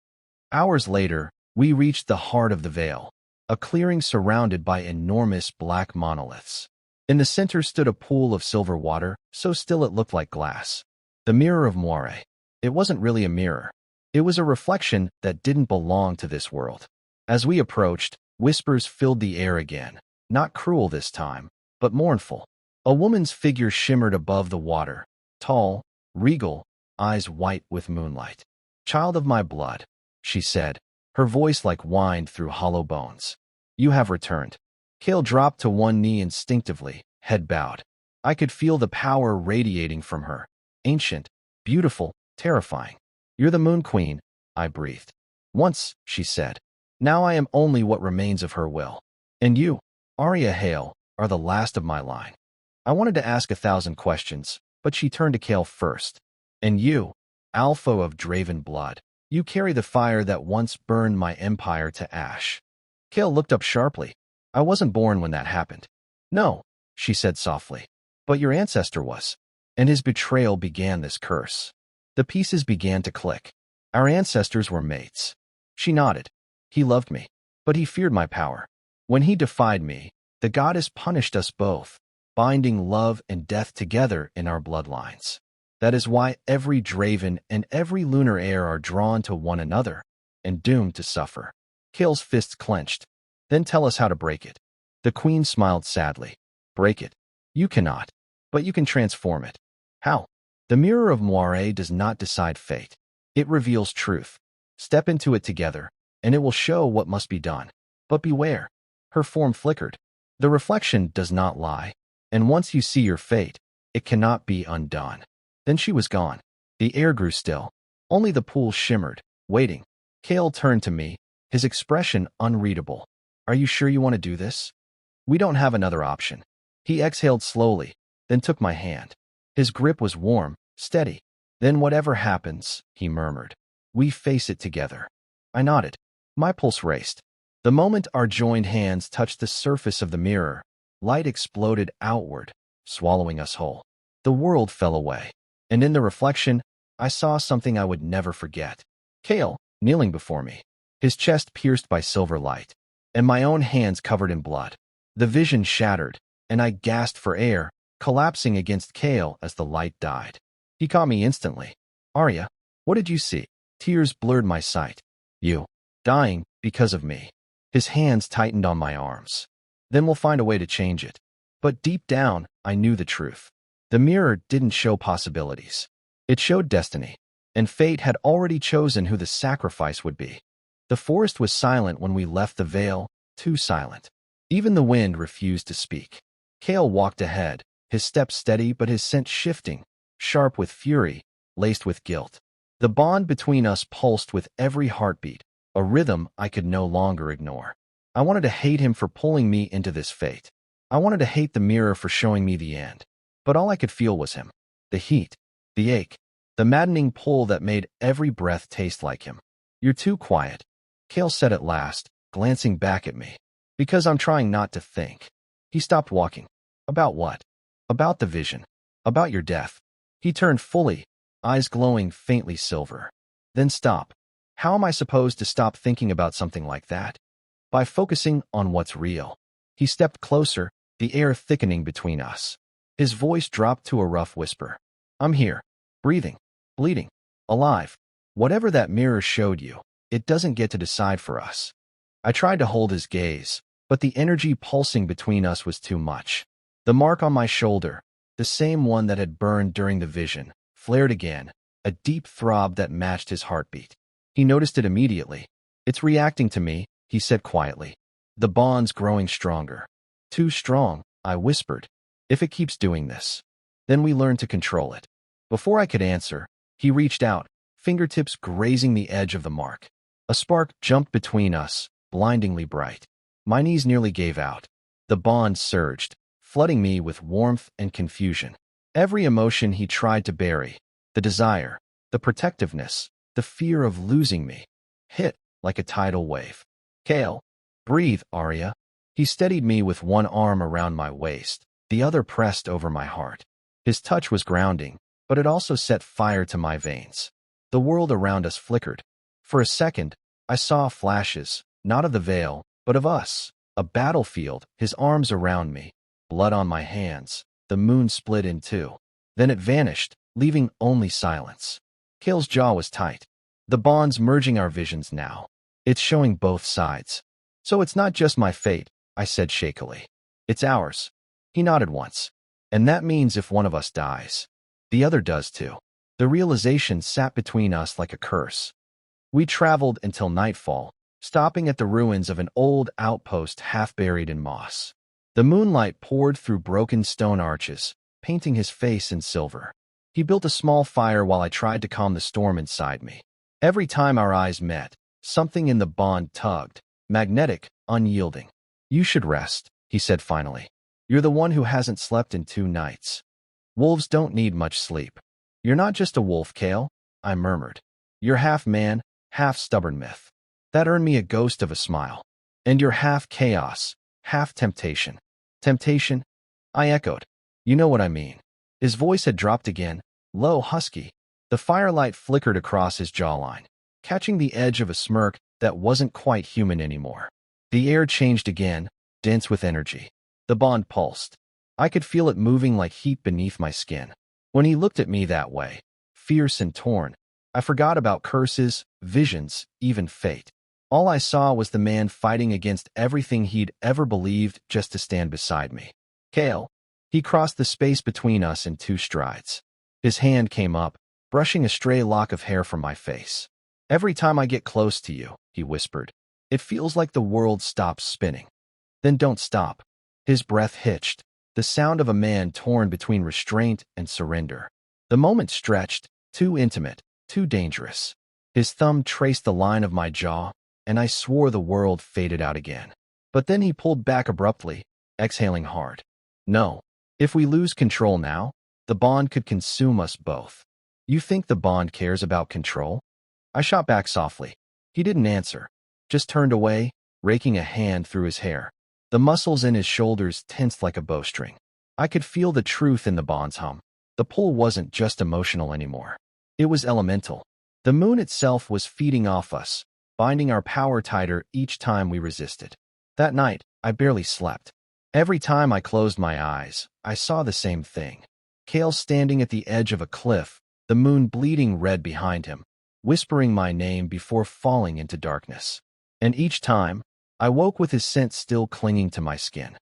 Hours later, we reached the heart of the veil, a clearing surrounded by enormous black monoliths. In the center stood a pool of silver water, so still it looked like glass. The mirror of Moire. It wasn't really a mirror. It was a reflection that didn't belong to this world. As we approached, whispers filled the air again, not cruel this time, but mournful. A woman's figure shimmered above the water, tall, regal, eyes white with moonlight. "Child of my blood," she said, her voice like whined through hollow bones. "You have returned." Kale dropped to one knee instinctively, head bowed. I could feel the power radiating from her. Ancient, beautiful, terrifying. "You're the Moon Queen," I breathed. "Once," she said. "Now I am only what remains of her will. And you, Aria Hale, are the last of my line." I wanted to ask 1,000 questions, but she turned to Kale first. "And you, Alpha of Draven blood, you carry the fire that once burned my empire to ash." Kale looked up sharply. "I wasn't born when that happened." "No," she said softly. "But your ancestor was. And his betrayal began this curse." The pieces began to click. Our ancestors were mates. She nodded. "He loved me, but he feared my power. When he defied me, the goddess punished us both, binding love and death together in our bloodlines. That is why every Draven and every lunar heir are drawn to one another and doomed to suffer." Kale's fists clenched. "Then tell us how to break it." The queen smiled sadly. "Break it? You cannot, but you can transform it." "How?" "The mirror of Moire does not decide fate. It reveals truth. Step into it together, and it will show what must be done. But beware." Her form flickered. "The reflection does not lie, and once you see your fate, it cannot be undone." Then she was gone. The air grew still. Only the pool shimmered, waiting. Kale turned to me, his expression unreadable. "Are you sure you want to do this?" "We don't have another option." He exhaled slowly, then took my hand. His grip was warm, steady. "Then whatever happens," he murmured, "we face it together." I nodded. My pulse raced. The moment our joined hands touched the surface of the mirror, light exploded outward, swallowing us whole. The world fell away, and in the reflection, I saw something I would never forget. Kale, kneeling before me, his chest pierced by silver light, and my own hands covered in blood. The vision shattered, and I gasped for air, collapsing against Kale as the light died. He caught me instantly. "Aria, what did you see?" Tears blurred my sight. "You. Dying because of me." His hands tightened on my arms. "Then we'll find a way to change it." But deep down, I knew the truth. The mirror didn't show possibilities. It showed destiny, and fate had already chosen who the sacrifice would be. The forest was silent when we left the Vale, too silent. Even the wind refused to speak. Kale walked ahead, his steps steady but his scent shifting, sharp with fury, laced with guilt. The bond between us pulsed with every heartbeat, a rhythm I could no longer ignore. I wanted to hate him for pulling me into this fate. I wanted to hate the mirror for showing me the end. But all I could feel was him. The heat, the ache, the maddening pull that made every breath taste like him. "You're too quiet," Kale said at last, glancing back at me. "Because I'm trying not to think." He stopped walking. "About what?" "About the vision. About your death." He turned fully, eyes glowing faintly silver. "Then stop." "How am I supposed to stop thinking about something like that?" "By focusing on what's real." He stepped closer, the air thickening between us. His voice dropped to a rough whisper. "I'm here, breathing, bleeding, alive. Whatever that mirror showed you, it doesn't get to decide for us." I tried to hold his gaze, but the energy pulsing between us was too much. The mark on my shoulder, the same one that had burned during the vision, flared again, a deep throb that matched his heartbeat. He noticed it immediately. "It's reacting to me," he said quietly. "The bond's growing stronger." "Too strong," I whispered. "If it keeps doing this, then we learn to control it." Before I could answer, he reached out, fingertips grazing the edge of the mark. A spark jumped between us, blindingly bright. My knees nearly gave out. The bond surged, flooding me with warmth and confusion. Every emotion he tried to bury, the desire, the protectiveness, the fear of losing me, hit like a tidal wave. "Kale, breathe, Aria." He steadied me with one arm around my waist, the other pressed over my heart. His touch was grounding, but it also set fire to my veins. The world around us flickered. For a second, I saw flashes, not of the Vale, but of us. A battlefield, his arms around me, blood on my hands. The moon split in two. Then it vanished, leaving only silence. Kale's jaw was tight. The bond's merging our visions now. It's showing both sides. So it's not just my fate, I said shakily. It's ours. He nodded once. And that means if one of us dies, the other does too. The realization sat between us like a curse. We traveled until nightfall, stopping at the ruins of an old outpost half buried in moss. The moonlight poured through broken stone arches, painting his face in silver. He built a small fire while I tried to calm the storm inside me. Every time our eyes met, something in the bond tugged, magnetic, unyielding. You should rest, he said finally. You're the one who hasn't slept in 2 nights. Wolves don't need much sleep. You're not just a wolf, Kale, I murmured. You're half man, half stubborn myth. That earned me a ghost of a smile. And you're half chaos, half temptation. Temptation? I echoed. You know what I mean. His voice had dropped again, low, husky. The firelight flickered across his jawline, catching the edge of a smirk that wasn't quite human anymore. The air changed again, dense with energy. The bond pulsed. I could feel it moving like heat beneath my skin. When he looked at me that way, fierce and torn, I forgot about curses, visions, even fate. All I saw was the man fighting against everything he'd ever believed just to stand beside me. Kale. He crossed the space between us in 2 strides. His hand came up, brushing a stray lock of hair from my face. Every time I get close to you, he whispered, it feels like the world stops spinning. Then don't stop. His breath hitched, the sound of a man torn between restraint and surrender. The moment stretched, too intimate, too dangerous. His thumb traced the line of my jaw, and I swore the world faded out again. But then he pulled back abruptly, exhaling hard. No. If we lose control now, the bond could consume us both. You think the bond cares about control? I shot back softly. He didn't answer, just turned away, raking a hand through his hair. The muscles in his shoulders tensed like a bowstring. I could feel the truth in the bond's hum. The pull wasn't just emotional anymore. It was elemental. The moon itself was feeding off us, binding our power tighter each time we resisted. That night, I barely slept. Every time I closed my eyes, I saw the same thing. Kale standing at the edge of a cliff, the moon bleeding red behind him, whispering my name before falling into darkness. And each time, I woke with his scent still clinging to my skin.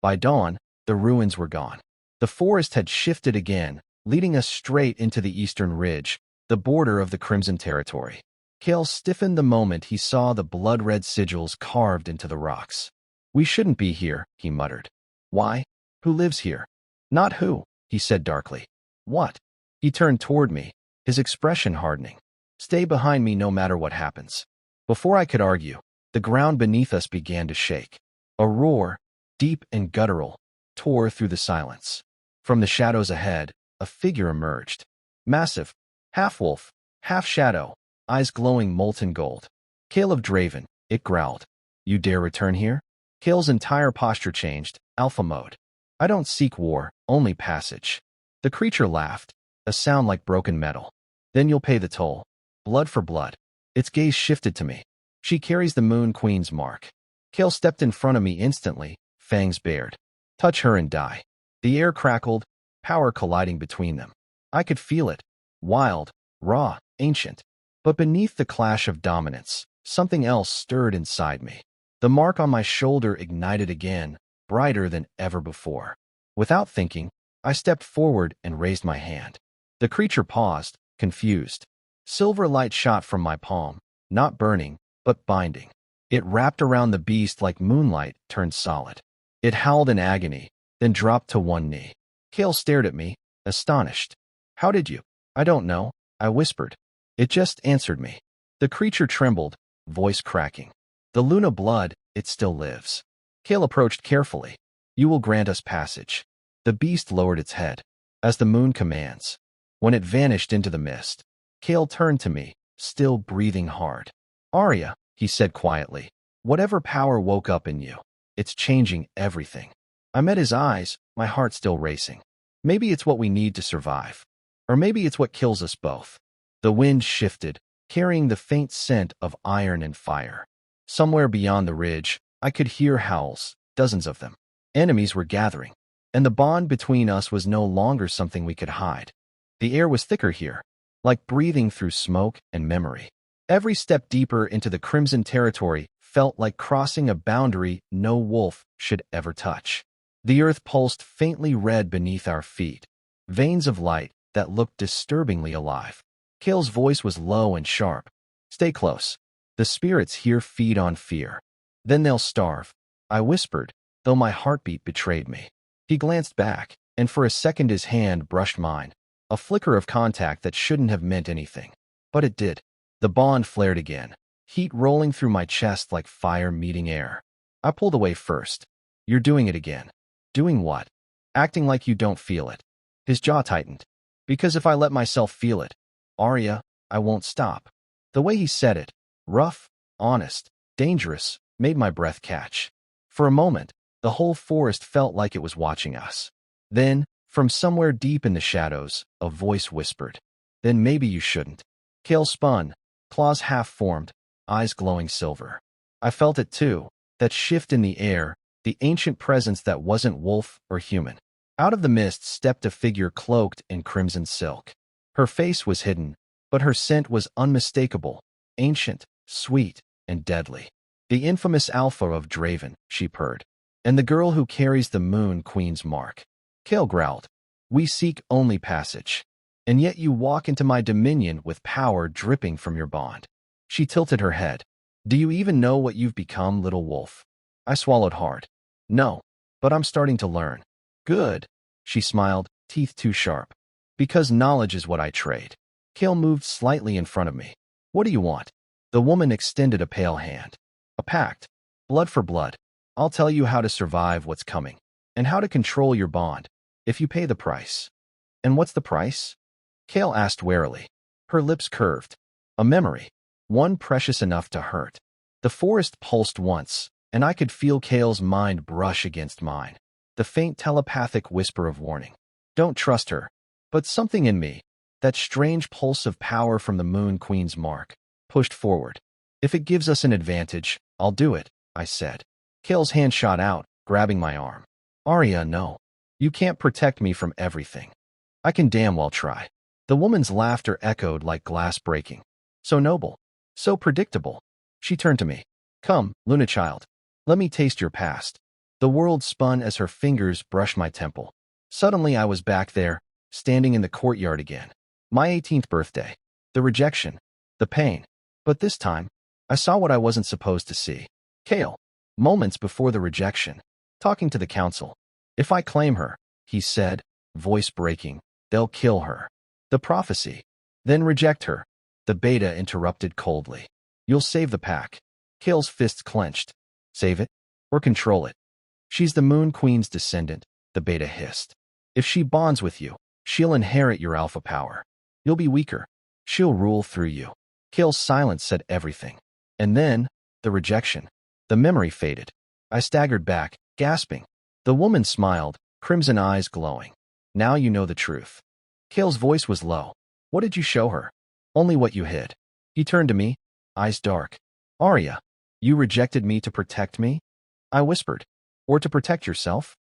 By dawn, the ruins were gone. The forest had shifted again, leading us straight into the eastern ridge, the border of the Crimson Territory. Kale stiffened the moment he saw the blood-red sigils carved into the rocks. We shouldn't be here, he muttered. Why? Who lives here? Not who, he said darkly. What? He turned toward me, his expression hardening. Stay behind me no matter what happens. Before I could argue, the ground beneath us began to shake. A roar, deep and guttural, tore through the silence. From the shadows ahead, a figure emerged. Massive, half-wolf, half-shadow, eyes glowing molten gold. Kale of Draven, it growled. You dare return here? Kale's entire posture changed, alpha mode. I don't seek war, only passage. The creature laughed, a sound like broken metal. Then you'll pay the toll. Blood for blood. Its gaze shifted to me. She carries the Moon Queen's mark. Kale stepped in front of me instantly, fangs bared. Touch her and die. The air crackled, power colliding between them. I could feel it. Wild, raw, ancient. But beneath the clash of dominance, something else stirred inside me. The mark on my shoulder ignited again, brighter than ever before. Without thinking, I stepped forward and raised my hand. The creature paused, confused. Silver light shot from my palm, not burning, but binding. It wrapped around the beast like moonlight turned solid. It howled in agony, then dropped to one knee. Kale stared at me, astonished. How did you? I don't know, I whispered. It just answered me. The creature trembled, voice cracking. The Luna blood, it still lives. Kale approached carefully. You will grant us passage. The beast lowered its head, as the moon commands. When it vanished into the mist, Kale turned to me, still breathing hard. Aria, he said quietly, whatever power woke up in you, it's changing everything. I met his eyes, my heart still racing. Maybe it's what we need to survive. Or maybe it's what kills us both. The wind shifted, carrying the faint scent of iron and fire. Somewhere beyond the ridge, I could hear howls, dozens of them. Enemies were gathering. and the bond between us was no longer something we could hide. The air was thicker here, like breathing through smoke and memory. Every step deeper into the crimson territory felt like crossing a boundary no wolf should ever touch. The earth pulsed faintly red beneath our feet, veins of light that looked disturbingly alive. Kale's voice was low and sharp. "Stay close. The spirits here feed on fear. Then they'll starve," I whispered, though my heartbeat betrayed me. He glanced back, and for a second his hand brushed mine, a flicker of contact that shouldn't have meant anything. But it did. The bond flared again, heat rolling through my chest like fire meeting air. I pulled away first. "You're doing it again." "Doing what?" "Acting like you don't feel it." His jaw tightened. "Because if I let myself feel it, Aria, I won't stop." The way he said it, rough, honest, dangerous, made my breath catch. For a moment, the whole forest felt like it was watching us. Then, from somewhere deep in the shadows, a voice whispered, "Then maybe you shouldn't." Kale spun, claws half-formed, eyes glowing silver. I felt it too, that shift in the air, the ancient presence that wasn't wolf or human. Out of the mist stepped a figure cloaked in crimson silk. Her face was hidden, but her scent was unmistakable, ancient, sweet, and deadly. "The infamous Alpha of Draven," she purred, "and the girl who carries the Moon Queen's mark." Kale growled, "We seek only passage. And yet you walk into my dominion with power dripping from your bond." She tilted her head. "Do you even know what you've become, little wolf?" I swallowed hard. "No, but I'm starting to learn." "Good," she smiled, teeth too sharp. "Because knowledge is what I trade." Kale moved slightly in front of me. "What do you want?" The woman extended a pale hand. "A pact. Blood for blood. I'll tell you how to survive what's coming, and how to control your bond, if you pay the price." "And what's the price?" Kale asked warily. Her lips curved. "A memory. One precious enough to hurt." The forest pulsed once, and I could feel Kale's mind brush against mine. The faint telepathic whisper of warning. Don't trust her. But something in me, that strange pulse of power from the Moon Queen's mark, pushed forward. "If it gives us an advantage, I'll do it," I said. Kale's hand shot out, grabbing my arm. "Aria, no. You can't protect me from everything." "I can damn well try." The woman's laughter echoed like glass breaking. So noble. So predictable. She turned to me. "Come, Luna child. Let me taste your past." The world spun as her fingers brushed my temple. Suddenly I was back there, standing in the courtyard again. My 18th birthday. The rejection. The pain. But this time, I saw what I wasn't supposed to see. Kale. Moments before the rejection. Talking to the council. "If I claim her," he said, voice breaking, "they'll kill her." The prophecy. "Then reject her." The beta interrupted coldly. "You'll save the pack." Kale's fists clenched. "Save it? Or control it?" "She's the Moon Queen's descendant," the beta hissed. "If she bonds with you, she'll inherit your alpha power. You'll be weaker. She'll rule through you." Kale's silence said everything. And then, the rejection. The memory faded. I staggered back, gasping. The woman smiled, crimson eyes glowing. "Now you know the truth." Kale's voice was low. "What did you show her?" "Only what you hid." He turned to me, eyes dark. "Aria, you rejected me to protect me?" I whispered. "Or to protect yourself?"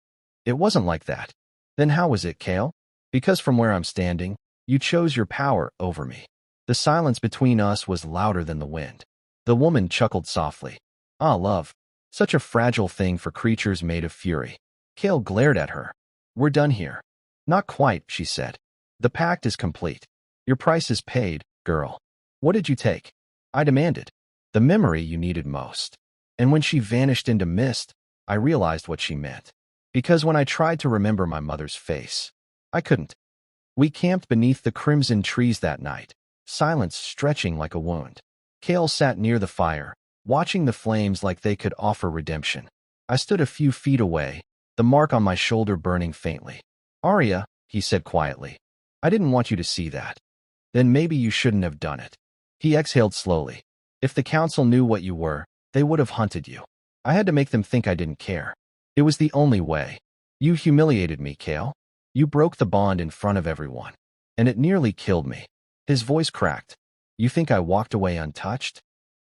"It wasn't like that." "Then how was it, Kale?" "Because from where I'm standing, you chose your power over me." The silence between us was louder than the wind. The woman chuckled softly. "Ah, love. Such a fragile thing for creatures made of fury." Kale glared at her. "We're done here." "Not quite," she said. "The pact is complete. Your price is paid, girl." "What did you take?" I demanded. "The memory you needed most." And when she vanished into mist, I realized what she meant. Because when I tried to remember my mother's face, I couldn't. We camped beneath the crimson trees that night, silence stretching like a wound. Kale sat near the fire, watching the flames like they could offer redemption. I stood a few feet away, the mark on my shoulder burning faintly. "Aria," he said quietly, "I didn't want you to see that." "Then maybe you shouldn't have done it." He exhaled slowly. "If the council knew what you were, they would have hunted you. I had to make them think I didn't care. It was the only way. You humiliated me, Kale. You broke the bond in front of everyone. And it nearly killed me." His voice cracked. "You think I walked away untouched?"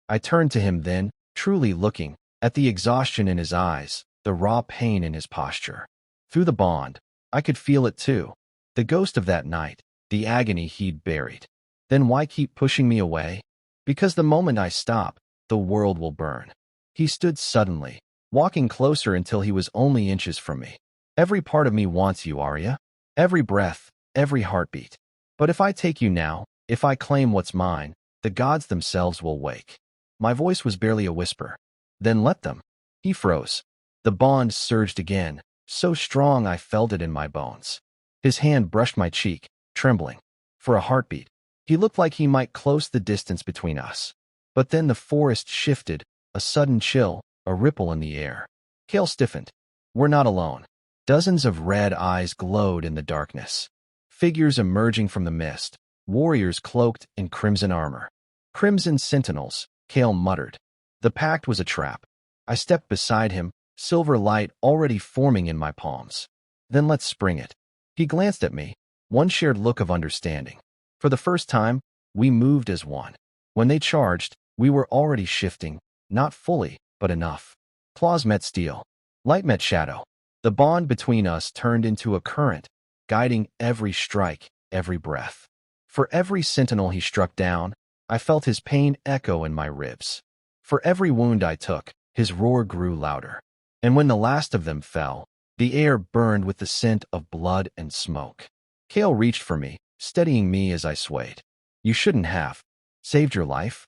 I turned to him then, truly looking, at the exhaustion in his eyes, the raw pain in his posture. Through the bond, I could feel it too. The ghost of that night, the agony he'd buried. Then why keep pushing me away? Because the moment I stop, the world will burn. He stood suddenly, walking closer until he was only inches from me. Every part of me wants you, Aria. Every breath, every heartbeat. But if I take you now, if I claim what's mine, the gods themselves will wake. My voice was barely a whisper. Then let them. He froze. The bond surged again, so strong I felt it in my bones. His hand brushed my cheek, trembling. For a heartbeat, he looked like he might close the distance between us. But then the forest shifted, a sudden chill, a ripple in the air. Kale stiffened. We're not alone. Dozens of red eyes glowed in the darkness. Figures emerging from the mist, warriors cloaked in crimson armor. Crimson sentinels, Kale muttered. The pact was a trap. I stepped beside him, silver light already forming in my palms. Then let's spring it. He glanced at me, one shared look of understanding. For the first time, we moved as one. When they charged, we were already shifting, not fully, but enough. Claws met steel. Light met shadow. The bond between us turned into a current, guiding every strike, every breath. For every sentinel he struck down, I felt his pain echo in my ribs. For every wound I took, his roar grew louder. And when the last of them fell, the air burned with the scent of blood and smoke. Kale reached for me, steadying me as I swayed. You shouldn't have. Saved your life?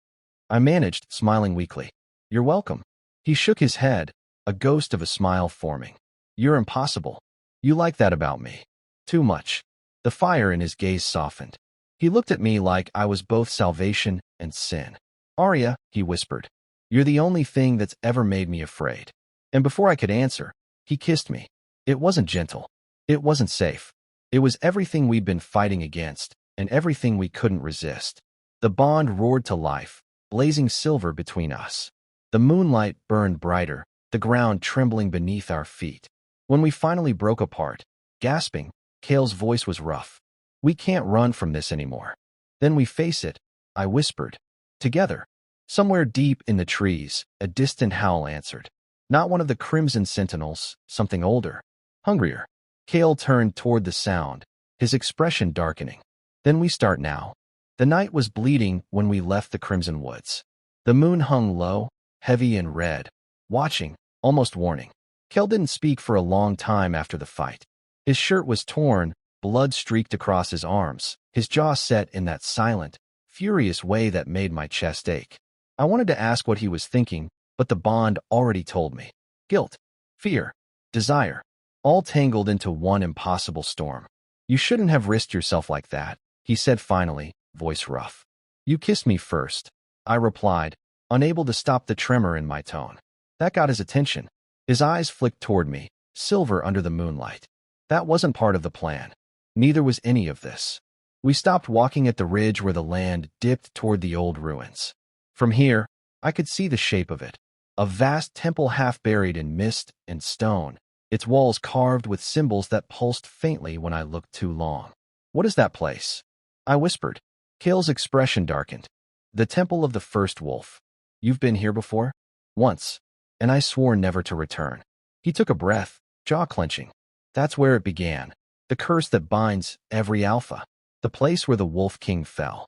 I managed, smiling weakly. You're welcome. He shook his head, a ghost of a smile forming. You're impossible. You like that about me. Too much. The fire in his gaze softened. He looked at me like I was both salvation and sin. Aria, he whispered, you're the only thing that's ever made me afraid. And before I could answer, he kissed me. It wasn't gentle. It wasn't safe. It was everything we'd been fighting against, and everything we couldn't resist. The bond roared to life, blazing silver between us. The moonlight burned brighter, the ground trembling beneath our feet. When we finally broke apart, gasping, Kale's voice was rough. We can't run from this anymore. Then we face it, I whispered. Together. Somewhere deep in the trees, a distant howl answered. Not one of the crimson sentinels, something older. Hungrier. Kale turned toward the sound, his expression darkening. Then we start now. The night was bleeding when we left the crimson woods. The moon hung low, heavy and red, watching, almost warning. Kale didn't speak for a long time after the fight. His shirt was torn, blood streaked across his arms, his jaw set in that silent, furious way that made my chest ache. I wanted to ask what he was thinking, but the bond already told me. Guilt, fear, desire, all tangled into one impossible storm. You shouldn't have risked yourself like that, he said finally, voice rough. You kissed me first, I replied, unable to stop the tremor in my tone. That got his attention. His eyes flicked toward me, silver under the moonlight. That wasn't part of the plan. Neither was any of this. We stopped walking at the ridge where the land dipped toward the old ruins. From here, I could see the shape of it. A vast temple half buried in mist and stone, its walls carved with symbols that pulsed faintly when I looked too long. What is that place? I whispered. Kale's expression darkened. The temple of the first wolf. You've been here before? Once. And I swore never to return. He took a breath, jaw clenching. That's where it began. The curse that binds every alpha. The place where the Wolf King fell.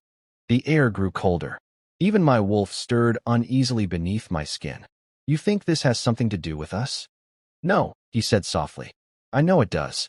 The air grew colder. Even my wolf stirred uneasily beneath my skin. You think this has something to do with us? No, he said softly. I know it does.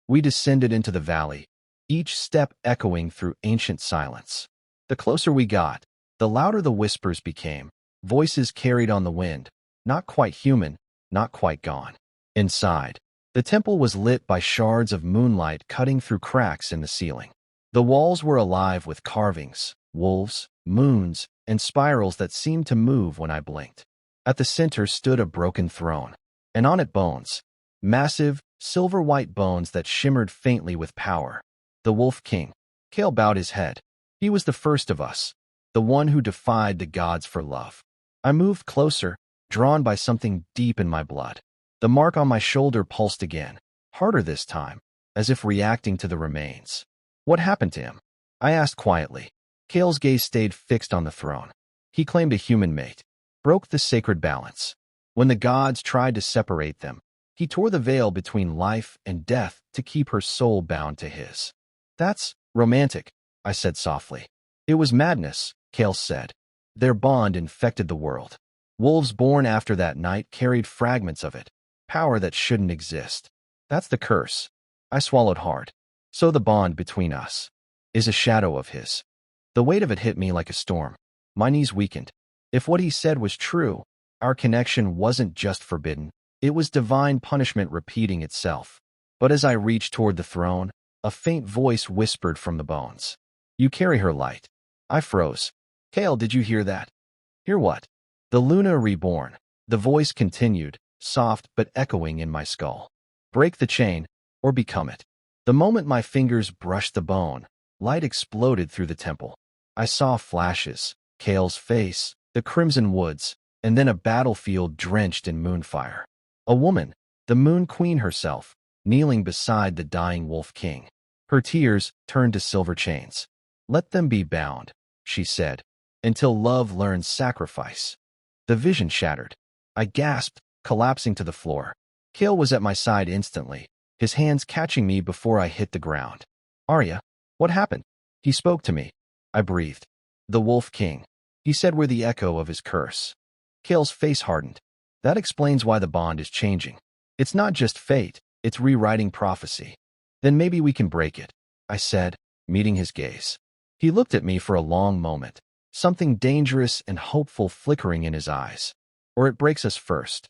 We descended into the valley, each step echoing through ancient silence. The closer we got, the louder the whispers became, voices carried on the wind, not quite human, not quite gone. Inside, the temple was lit by shards of moonlight cutting through cracks in the ceiling. The walls were alive with carvings, wolves, moons, and spirals that seemed to move when I blinked. At the center stood a broken throne, and on it bones, massive, silver-white bones that shimmered faintly with power. The Wolf King. Kale bowed his head. He was the first of us, the one who defied the gods for love. I moved closer, drawn by something deep in my blood. The mark on my shoulder pulsed again, harder this time, as if reacting to the remains. What happened to him? I asked quietly. Kale's gaze stayed fixed on the throne. He claimed a human mate, broke the sacred balance. When the gods tried to separate them, He tore the veil between life and death to keep her soul bound to his. That's romantic, I said softly. It was madness, Kale said. Their bond infected the world. Wolves born after that night carried fragments of it, power that shouldn't exist. That's the curse. I swallowed hard. So the bond between us is a shadow of his. The weight of it hit me like a storm. My knees weakened. If what he said was true, our connection wasn't just forbidden, it was divine punishment repeating itself. But as I reached toward the throne, a faint voice whispered from the bones. You carry her light. I froze. Kale, did you hear that? Hear what? The Luna reborn. The voice continued, soft but echoing in my skull. Break the chain, or become it. The moment my fingers brushed the bone, light exploded through the temple. I saw flashes, Kale's face, the crimson woods, and then a battlefield drenched in moonfire. A woman, the Moon Queen herself, kneeling beside the dying Wolf King. Her tears turned to silver chains. Let them be bound, she said, until love learns sacrifice. The vision shattered. I gasped, collapsing to the floor. Kale was at my side instantly, his hands catching me before I hit the ground. Aria, what happened? He spoke to me. I breathed. The Wolf King. He said we're the echo of his curse. Kale's face hardened. That explains why the bond is changing. It's not just fate, it's rewriting prophecy. Then maybe we can break it, I said, meeting his gaze. He looked at me for a long moment, something dangerous and hopeful flickering in his eyes. Or it breaks us first.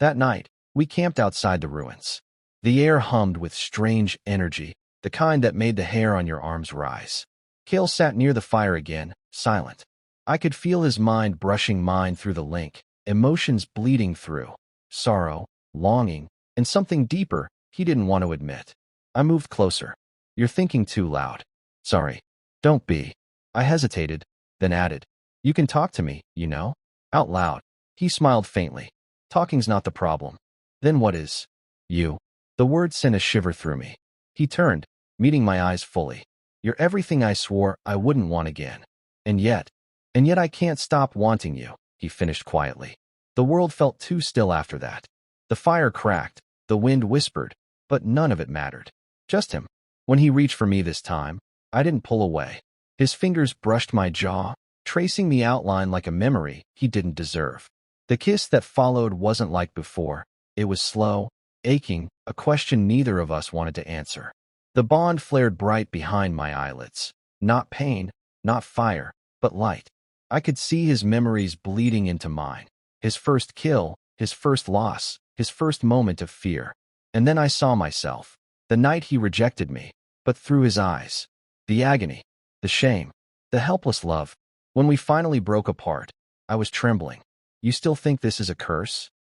That night, we camped outside the ruins. The air hummed with strange energy, the kind that made the hair on your arms rise. Kale sat near the fire again, silent. I could feel his mind brushing mine through the link, emotions bleeding through, sorrow, longing, and something deeper he didn't want to admit. I moved closer. You're thinking too loud. Sorry. Don't be. I hesitated, then added. You can talk to me, you know? Out loud. He smiled faintly. Talking's not the problem. Then what is? You. The word sent a shiver through me. He turned, meeting my eyes fully. You're everything I swore I wouldn't want again. And yet I can't stop wanting you, he finished quietly. The world felt too still after that. The fire cracked, the wind whispered, but none of it mattered. Just him. When he reached for me this time, I didn't pull away. His fingers brushed my jaw, tracing the outline like a memory he didn't deserve. The kiss that followed wasn't like before. It was slow, aching, a question neither of us wanted to answer. The bond flared bright behind my eyelids. Not pain, not fire, but light. I could see his memories bleeding into mine. His first kill, his first loss, his first moment of fear. And then I saw myself. The night he rejected me, but through his eyes. The agony, the shame, the helpless love. When we finally broke apart, I was trembling. You still think this is a curse?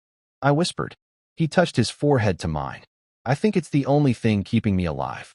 I whispered. He touched his forehead to mine. I think it's the only thing keeping me alive.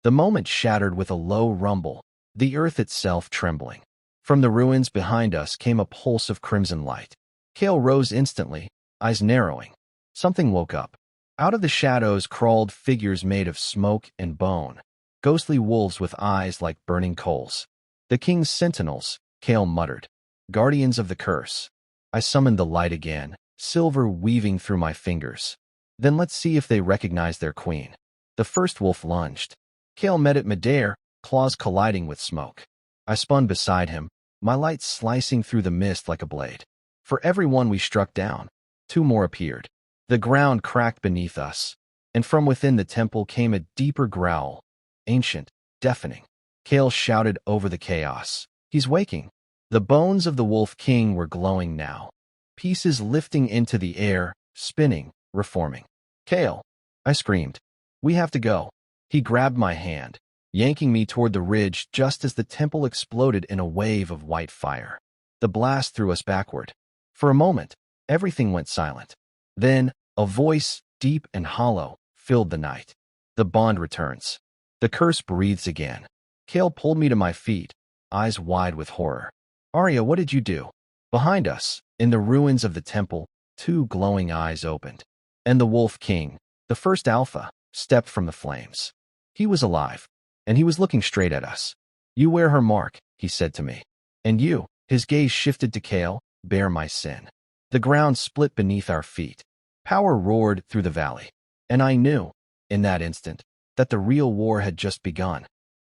The moment shattered with a low rumble, the earth itself trembling. From the ruins behind us came a pulse of crimson light. Kale rose instantly, eyes narrowing. Something woke up. Out of the shadows crawled figures made of smoke and bone, ghostly wolves with eyes like burning coals. The king's sentinels, Kale muttered. Guardians of the curse. I summoned the light again, silver weaving through my fingers. Then let's see if they recognize their queen. The first wolf lunged. Kale met it midair, claws colliding with smoke. I spun beside him, my light slicing through the mist like a blade. For every one we struck down, two more appeared. The ground cracked beneath us, and from within the temple came a deeper growl, ancient, deafening. Kale shouted over the chaos. He's waking. The bones of the Wolf King were glowing now, pieces lifting into the air, spinning, reforming. Kale, I screamed. We have to go. He grabbed my hand, yanking me toward the ridge just as the temple exploded in a wave of white fire. The blast threw us backward. For a moment, everything went silent. Then, a voice, deep and hollow, filled the night. The bond returns. The curse breathes again. Kale pulled me to my feet, eyes wide with horror. Aria, what did you do? Behind us, in the ruins of the temple, two glowing eyes opened. And the Wolf King, the first alpha, stepped from the flames. He was alive, and he was looking straight at us. You wear her mark, he said to me. And you, his gaze shifted to Kale, bear my sin. The ground split beneath our feet. Power roared through the valley, and I knew, in that instant, that the real war had just begun.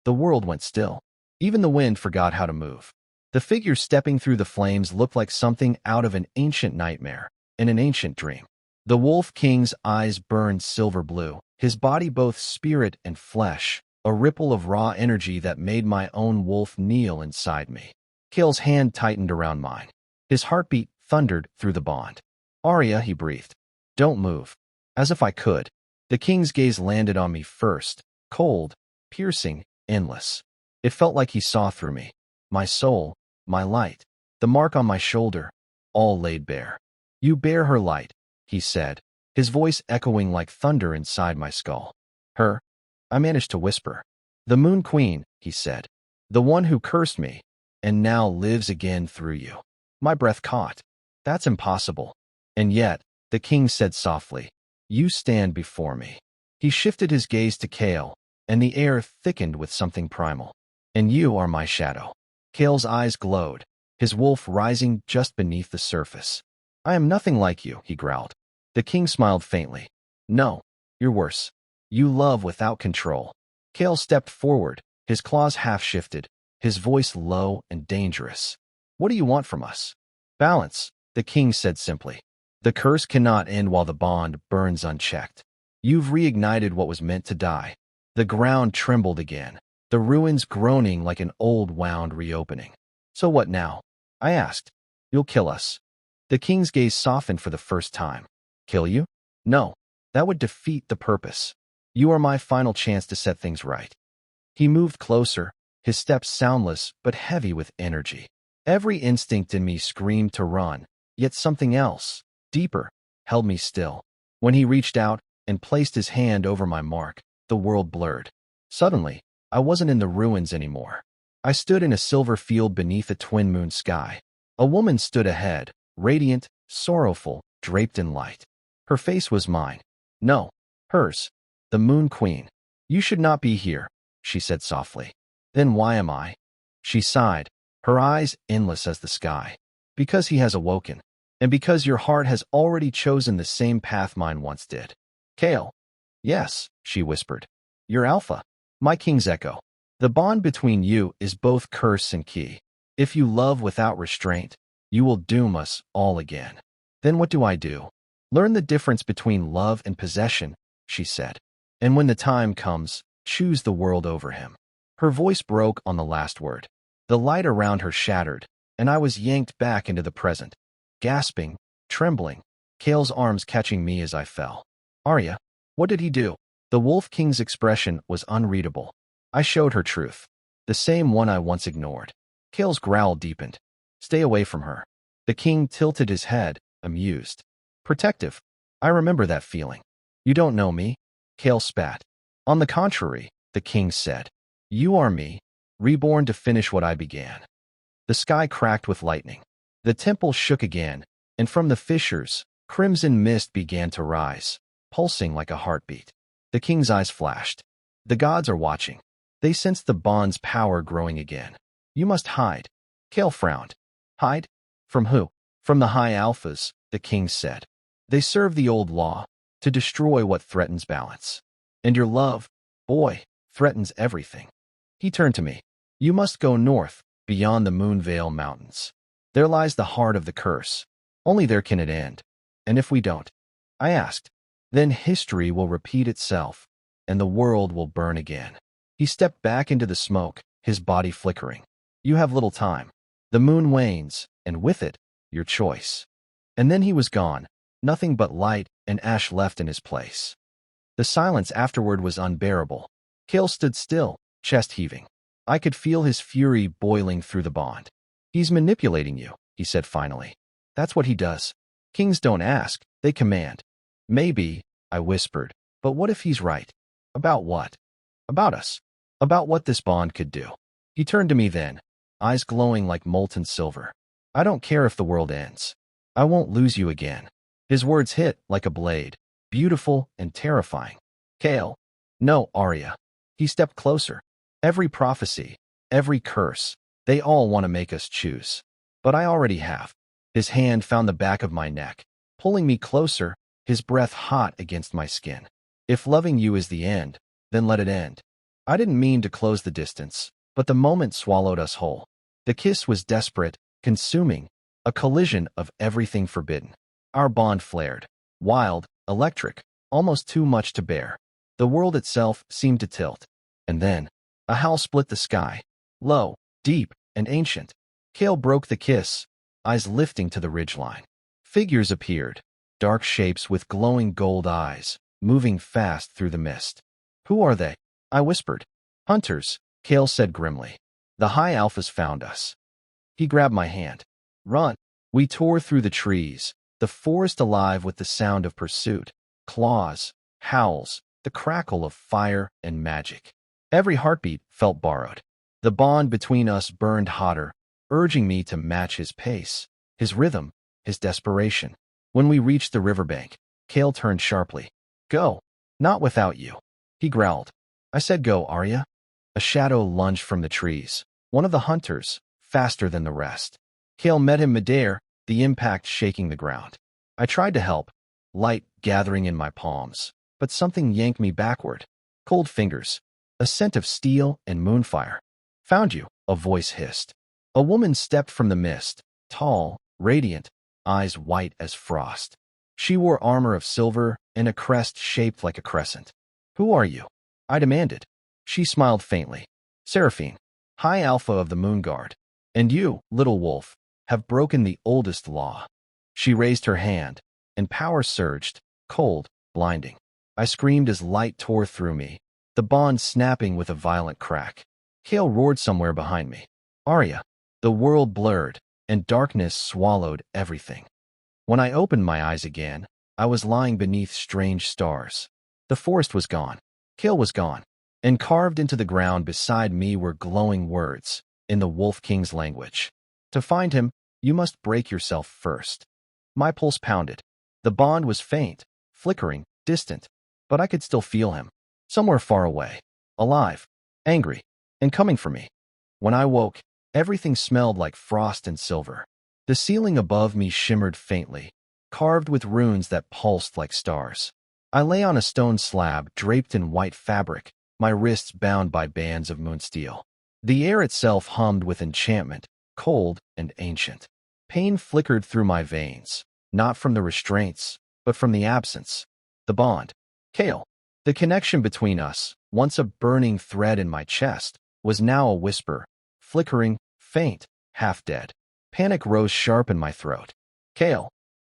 The world went still. Even the wind forgot how to move. The figure stepping through the flames looked like something out of an ancient nightmare, in an ancient dream. The Wolf King's eyes burned silver blue, his body both spirit and flesh, a ripple of raw energy that made my own wolf kneel inside me. Kale's hand tightened around mine. His heartbeat thundered through the bond. "Aria," he breathed. "Don't move." As if I could. The king's gaze landed on me first, cold, piercing, endless. It felt like he saw through me. My soul, my light, the mark on my shoulder, all laid bare. "You bear her light," he said, his voice echoing like thunder inside my skull. "Her?" I managed to whisper. "The Moon Queen," he said. "The one who cursed me, and now lives again through you." My breath caught. "That's impossible." "And yet," the king said softly, "you stand before me." He shifted his gaze to Kale, and the air thickened with something primal. "And you are my shadow." Kale's eyes glowed, his wolf rising just beneath the surface. "I am nothing like you," he growled. The king smiled faintly. "No, you're worse. You love without control." Kale stepped forward, his claws half-shifted, his voice low and dangerous. "What do you want from us?" "Balance," the king said simply. "The curse cannot end while the bond burns unchecked. You've reignited what was meant to die." The ground trembled again, the ruins groaning like an old wound reopening. "So what now?" I asked. "You'll kill us." The king's gaze softened for the first time. "Kill you? No, that would defeat the purpose. You are my final chance to set things right." He moved closer, his steps soundless but heavy with energy. Every instinct in me screamed to run, yet something else, deeper, held me still. When he reached out and placed his hand over my mark, the world blurred. Suddenly, I wasn't in the ruins anymore. I stood in a silver field beneath a twin-moon sky. A woman stood ahead, radiant, sorrowful, draped in light. Her face was mine. No, hers. The Moon Queen. "You should not be here," she said softly. "Then why am I?" She sighed, her eyes endless as the sky. "Because he has awoken, and because your heart has already chosen the same path mine once did." "Kale." "Yes," she whispered. "You're Alpha, my king's echo. The bond between you is both curse and key. If you love without restraint, you will doom us all again." "Then what do I do?" "Learn the difference between love and possession," she said. "And when the time comes, choose the world over him." Her voice broke on the last word. The light around her shattered, and I was yanked back into the present, gasping, trembling, Kale's arms catching me as I fell. "Aria, what did he do?" The Wolf King's expression was unreadable. I showed her truth, the same one I once ignored. Kale's growl deepened. "Stay away from her." The king tilted his head, amused. "Protective. I remember that feeling." "You don't know me." Kale spat. "On the contrary," the king said. "You are me, reborn to finish what I began." The sky cracked with lightning. The temple shook again, and from the fissures, crimson mist began to rise, pulsing like a heartbeat. The king's eyes flashed. "The gods are watching." They sensed the bond's power growing again. "You must hide." Kale frowned. "Hide? From who?" "From the High Alphas," the king said. "They serve the old law, to destroy what threatens balance. And your love, boy, threatens everything." He turned to me. "You must go north, beyond the Moonvale Mountains. There lies the heart of the curse. Only there can it end. And if we don't," I asked, "then history will repeat itself, and the world will burn again." He stepped back into the smoke, his body flickering. "You have little time. The moon wanes, and with it, your choice." And then he was gone, nothing but light and ash left in his place. The silence afterward was unbearable. Kale stood still, chest heaving. I could feel his fury boiling through the bond. "He's manipulating you," he said finally. "That's what he does. Kings don't ask, they command." "Maybe," I whispered, "but what if he's right?" "About what?" "About us. About what this bond could do." He turned to me then, eyes glowing like molten silver. "I don't care if the world ends. I won't lose you again." His words hit like a blade, beautiful and terrifying. "Kale." "No, Aria." He stepped closer. "Every prophecy, every curse, they all want to make us choose. But I already have." His hand found the back of my neck, pulling me closer, his breath hot against my skin. If loving you is the end, then let it end. I didn't mean to close the distance, but the moment swallowed us whole. The kiss was desperate, consuming, a collision of everything forbidden. Our bond flared, wild, electric, almost too much to bear. The world itself seemed to tilt. And then, a howl split the sky. Low, deep, and ancient. Kale broke the kiss, eyes lifting to the ridgeline. Figures appeared, dark shapes with glowing gold eyes, moving fast through the mist. Who are they? I whispered. Hunters, Kale said grimly. The high alphas found us. He grabbed my hand. Run. We tore through the trees, the forest alive with the sound of pursuit, claws, howls, the crackle of fire and magic. Every heartbeat felt borrowed. The bond between us burned hotter, urging me to match his pace, his rhythm, his desperation. When we reached the riverbank, Kale turned sharply. Go. Not without you. He growled. I said go, Aria. A shadow lunged from the trees. One of the hunters, faster than the rest. Kale met him midair, the impact shaking the ground. I tried to help, light gathering in my palms, but something yanked me backward. Cold fingers, a scent of steel and moonfire. Found you, a voice hissed. A woman stepped from the mist, tall, radiant, eyes white as frost. She wore armor of silver and a crest shaped like a crescent. Who are you? I demanded. She smiled faintly. Seraphine, High Alpha of the Moon Guard. And you, little wolf, have broken the oldest law. She raised her hand, and power surged, cold, blinding. I screamed as light tore through me, the bond snapping with a violent crack. Kale roared somewhere behind me. Aria. The world blurred, and darkness swallowed everything. When I opened my eyes again, I was lying beneath strange stars. The forest was gone. Kale was gone. And carved into the ground beside me were glowing words, in the Wolf King's language. To find him, you must break yourself first. My pulse pounded. The bond was faint, flickering, distant, but I could still feel him. Somewhere far away, alive, angry, and coming for me. When I woke, everything smelled like frost and silver. The ceiling above me shimmered faintly, carved with runes that pulsed like stars. I lay on a stone slab draped in white fabric, my wrists bound by bands of moonsteel. The air itself hummed with enchantment, cold and ancient. Pain flickered through my veins, not from the restraints, but from the absence. The bond. Kale. The connection between us, once a burning thread in my chest, was now a whisper, flickering, faint, half-dead. Panic rose sharp in my throat. Kale.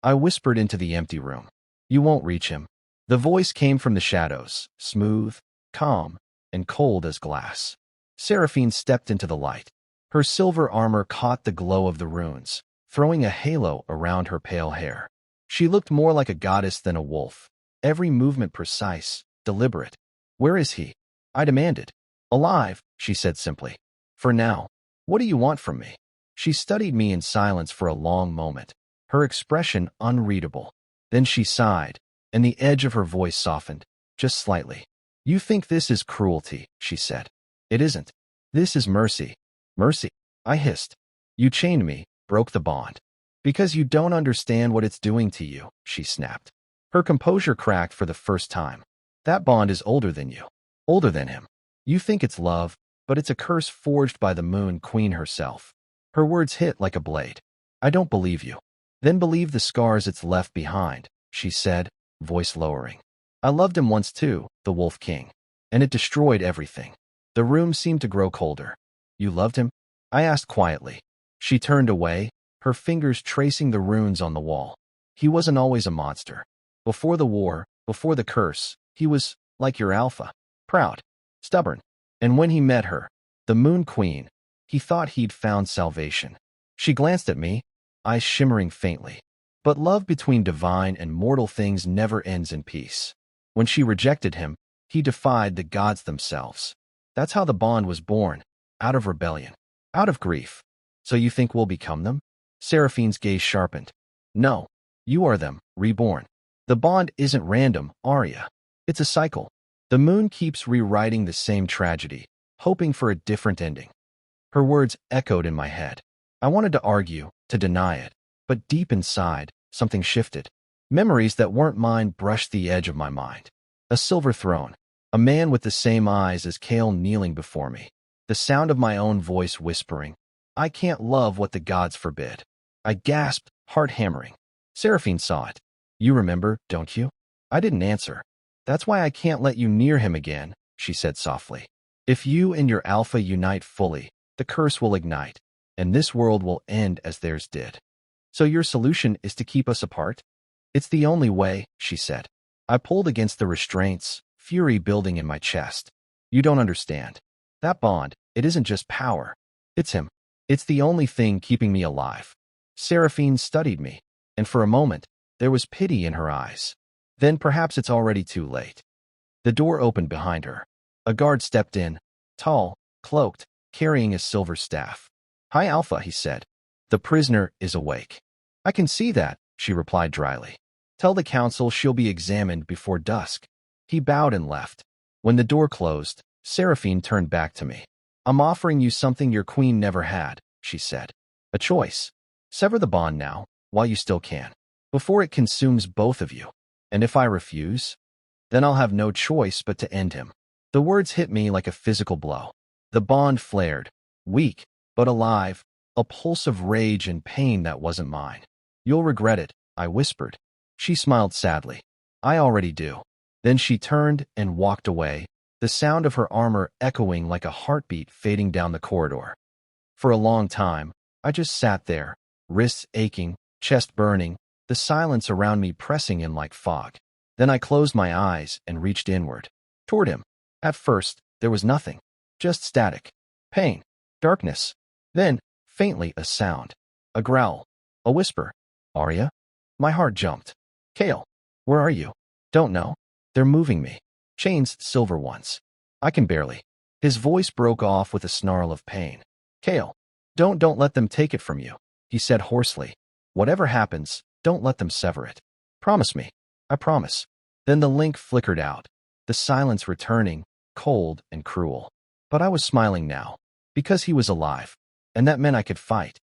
I whispered into the empty room. You won't reach him. The voice came from the shadows, smooth, calm, and cold as glass. Seraphine stepped into the light. Her silver armor caught the glow of the runes, throwing a halo around her pale hair. She looked more like a goddess than a wolf, every movement precise, deliberate. Where is he? I demanded. Alive, she said simply. For now. What do you want from me? She studied me in silence for a long moment, her expression unreadable. Then she sighed, and the edge of her voice softened, just slightly. You think this is cruelty, she said. It isn't. This is mercy. Mercy, I hissed. You chained me, broke the bond. Because you don't understand what it's doing to you, she snapped. Her composure cracked for the first time. That bond is older than you. Older than him. You think it's love, but it's a curse forged by the Moon Queen herself. Her words hit like a blade. I don't believe you. Then believe the scars it's left behind, she said, voice lowering. I loved him once too, the Wolf King, and it destroyed everything. The room seemed to grow colder. You loved him? I asked quietly. She turned away, her fingers tracing the runes on the wall. He wasn't always a monster. Before the war, before the curse, he was like your alpha, proud, stubborn. And when he met her, the Moon Queen, he thought he'd found salvation. She glanced at me, eyes shimmering faintly. But love between divine and mortal things never ends in peace. When she rejected him, he defied the gods themselves. That's how the bond was born, out of rebellion, out of grief. So you think we'll become them? Seraphine's gaze sharpened. No, you are them, reborn. The bond isn't random, Aria. It's a cycle. The moon keeps rewriting the same tragedy, hoping for a different ending. Her words echoed in my head. I wanted to argue, to deny it, but deep inside, something shifted. Memories that weren't mine brushed the edge of my mind. A silver throne. A man with the same eyes as Kale kneeling before me. The sound of my own voice whispering, "I can't love what the gods forbid." I gasped, heart hammering. Seraphine saw it. "You remember, don't you?" I didn't answer. "That's why I can't let you near him again," she said softly. "If you and your alpha unite fully, the curse will ignite, and this world will end as theirs did. So your solution is to keep us apart?" "It's the only way," she said. I pulled against the restraints, fury building in my chest. "You don't understand. That bond, it isn't just power. It's him. It's the only thing keeping me alive." Seraphine studied me, and for a moment, there was pity in her eyes. "Then perhaps it's already too late." The door opened behind her. A guard stepped in, tall, cloaked, carrying a silver staff. "Hi, Alpha," he said. "The prisoner is awake." "I can see that," she replied dryly. "Tell the council she'll be examined before dusk." He bowed and left. When the door closed, Seraphine turned back to me. "I'm offering you something your queen never had," she said. "A choice. Sever the bond now, while you still can, before it consumes both of you. And if I refuse, then I'll have no choice but to end him." The words hit me like a physical blow. The bond flared, weak, but alive, a pulse of rage and pain that wasn't mine. "You'll regret it," I whispered. She smiled sadly. "I already do." Then she turned and walked away, the sound of her armor echoing like a heartbeat fading down the corridor. For a long time, I just sat there, wrists aching, chest burning, the silence around me pressing in like fog. Then I closed my eyes and reached inward, toward him. At first, there was nothing, just static, pain, darkness. Then, faintly, a sound, a growl, a whisper. "Aria?" My heart jumped. "Kale, where are you?" "Don't know. They're moving me. Chains, silver ones. I can barely." His voice broke off with a snarl of pain. "Kale, don't let them take it from you," he said hoarsely. "Whatever happens, don't let them sever it. Promise me." "I promise." Then the link flickered out, the silence returning, cold and cruel. But I was smiling now, because he was alive, and that meant I could fight.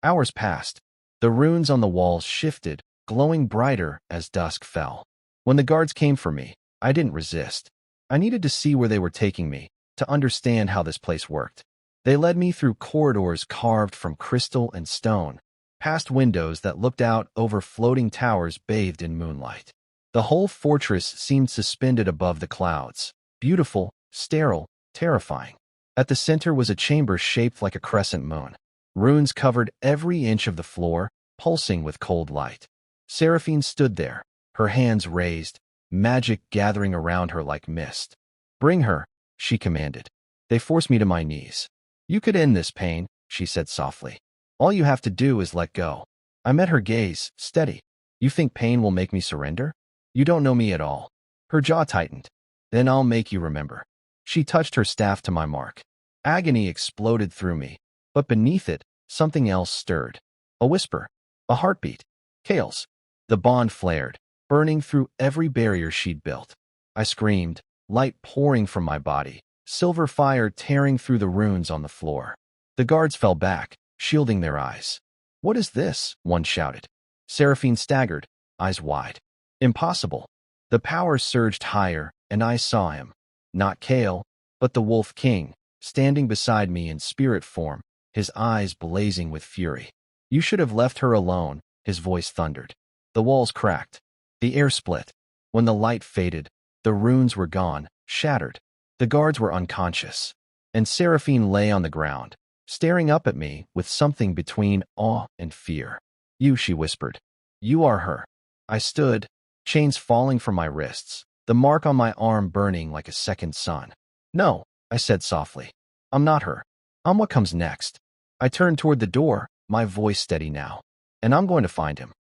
Hours passed. The runes on the walls shifted, glowing brighter as dusk fell. When the guards came for me, I didn't resist. I needed to see where they were taking me, to understand how this place worked. They led me through corridors carved from crystal and stone, past windows that looked out over floating towers bathed in moonlight. The whole fortress seemed suspended above the clouds, beautiful, sterile, terrifying. At the center was a chamber shaped like a crescent moon. Runes covered every inch of the floor, pulsing with cold light. Seraphine stood there, her hands raised, magic gathering around her like mist. "Bring her," she commanded. They forced me to my knees. "You could end this pain," she said softly. "All you have to do is let go." I met her gaze, steady. "You think pain will make me surrender? You don't know me at all." Her jaw tightened. "Then I'll make you remember." She touched her staff to my mark. Agony exploded through me, but beneath it, something else stirred. A whisper, a heartbeat. Kale's. The bond flared, burning through every barrier she'd built. I screamed, light pouring from my body, silver fire tearing through the runes on the floor. The guards fell back, shielding their eyes. "What is this?" one shouted. Seraphine staggered, eyes wide. "Impossible." The power surged higher, and I saw him. Not Kale, but the Wolf King, standing beside me in spirit form, his eyes blazing with fury. "You should have left her alone," his voice thundered. The walls cracked. The air split. When the light faded, the runes were gone, shattered. The guards were unconscious. And Seraphine lay on the ground, staring up at me with something between awe and fear. "You," she whispered. "You are her." I stood, chains falling from my wrists, the mark on my arm burning like a second sun. "No," I said softly. "I'm not her. I'm what comes next." I turned toward the door, my voice steady now. "And I'm going to find him."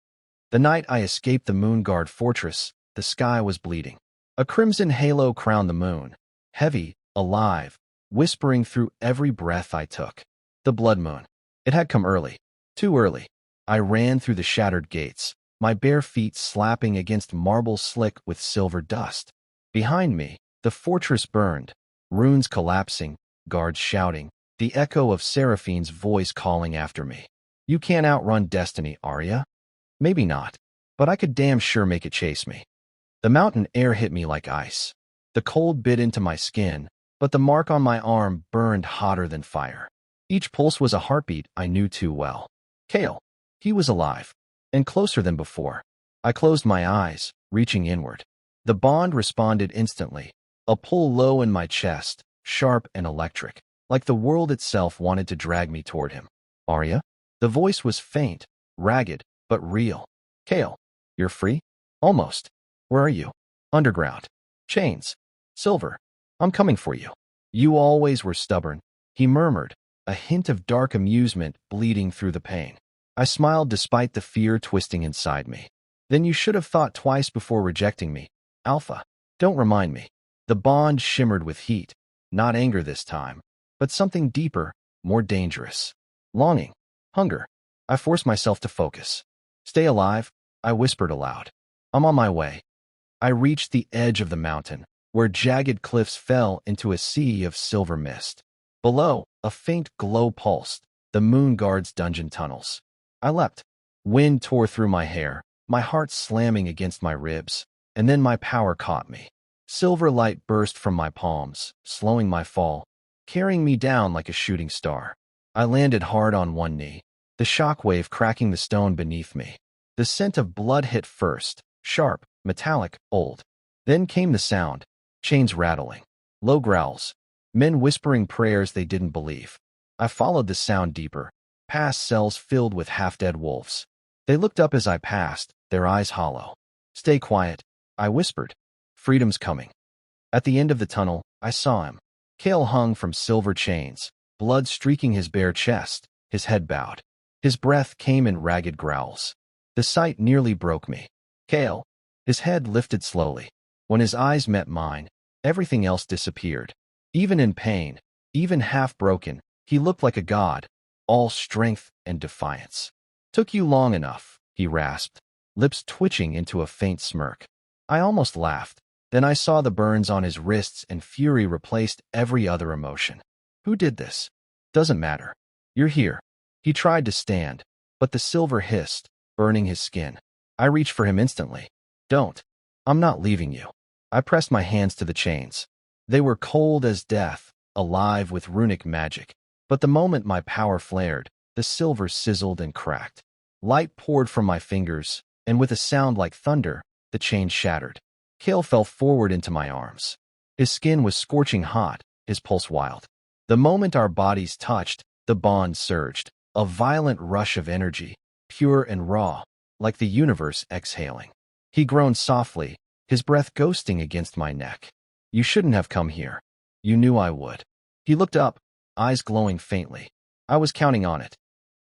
The night I escaped the Moonguard fortress, the sky was bleeding. A crimson halo crowned the moon, heavy, alive, whispering through every breath I took. The blood moon. It had come early. Too early. I ran through the shattered gates, my bare feet slapping against marble slick with silver dust. Behind me, the fortress burned, runes collapsing, guards shouting, the echo of Seraphine's voice calling after me. "You can't outrun destiny, Aria." Maybe not, but I could damn sure make it chase me. The mountain air hit me like ice. The cold bit into my skin, but the mark on my arm burned hotter than fire. Each pulse was a heartbeat I knew too well. Kale. He was alive, and closer than before. I closed my eyes, reaching inward. The bond responded instantly, a pull low in my chest, sharp and electric, like the world itself wanted to drag me toward him. Aria? The voice was faint, ragged, but real. Kale, you're free? Almost. Where are you? Underground. Chains. Silver. I'm coming for you. You always were stubborn, he murmured, a hint of dark amusement bleeding through the pain. I smiled despite the fear twisting inside me. Then you should have thought twice before rejecting me. Alpha. Don't remind me. The bond shimmered with heat, not anger this time, but something deeper, more dangerous. Longing. Hunger. I forced myself to focus. Stay alive, I whispered aloud. I'm on my way. I reached the edge of the mountain, where jagged cliffs fell into a sea of silver mist. Below, a faint glow pulsed, the moon guard's dungeon tunnels. I leapt. Wind tore through my hair, my heart slamming against my ribs, and then my power caught me. Silver light burst from my palms, slowing my fall, carrying me down like a shooting star. I landed hard on one knee, the shockwave cracking the stone beneath me. The scent of blood hit first, sharp, metallic, old. Then came the sound, chains rattling, low growls, men whispering prayers they didn't believe. I followed the sound deeper, past cells filled with half-dead wolves. They looked up as I passed, their eyes hollow. Stay quiet, I whispered. Freedom's coming. At the end of the tunnel, I saw him. Kale hung from silver chains, blood streaking his bare chest, his head bowed. His breath came in ragged growls. The sight nearly broke me. Kale. His head lifted slowly. When his eyes met mine, everything else disappeared. Even in pain, even half-broken, he looked like a god, all strength and defiance. Took you long enough, he rasped, lips twitching into a faint smirk. I almost laughed. Then I saw the burns on his wrists and fury replaced every other emotion. Who did this? Doesn't matter. You're here. He tried to stand, but the silver hissed, burning his skin. I reached for him instantly. Don't. I'm not leaving you. I pressed my hands to the chains. They were cold as death, alive with runic magic. But the moment my power flared, the silver sizzled and cracked. Light poured from my fingers, and with a sound like thunder, the chains shattered. Kale fell forward into my arms. His skin was scorching hot, his pulse wild. The moment our bodies touched, the bond surged, a violent rush of energy, pure and raw, like the universe exhaling. He groaned softly, his breath ghosting against my neck. You shouldn't have come here. You knew I would. He looked up, eyes glowing faintly. I was counting on it.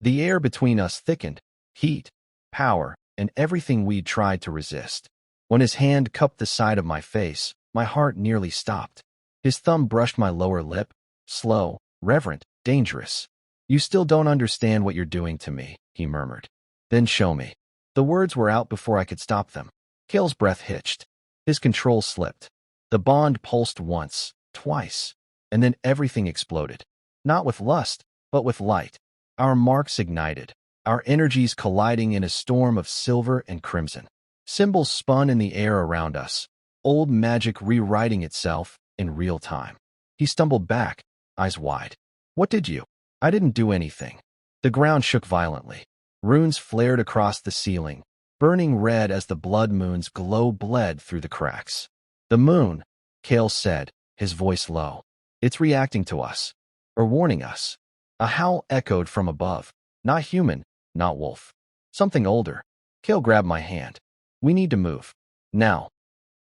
The air between us thickened, heat, power, and everything we'd tried to resist. When his hand cupped the side of my face, my heart nearly stopped. His thumb brushed my lower lip, slow, reverent, dangerous. You still don't understand what you're doing to me, he murmured. Then show me. The words were out before I could stop them. Kale's breath hitched. His control slipped. The bond pulsed once, twice, and then everything exploded. Not with lust, but with light. Our marks ignited, our energies colliding in a storm of silver and crimson. Symbols spun in the air around us, old magic rewriting itself in real time. He stumbled back, eyes wide. What did you? I didn't do anything. The ground shook violently. Runes flared across the ceiling, burning red as the blood moon's glow bled through the cracks. The moon, Kale said, his voice low. It's reacting to us, or warning us. A howl echoed from above. Not human, not wolf. Something older. Kale grabbed my hand. We need to move. Now.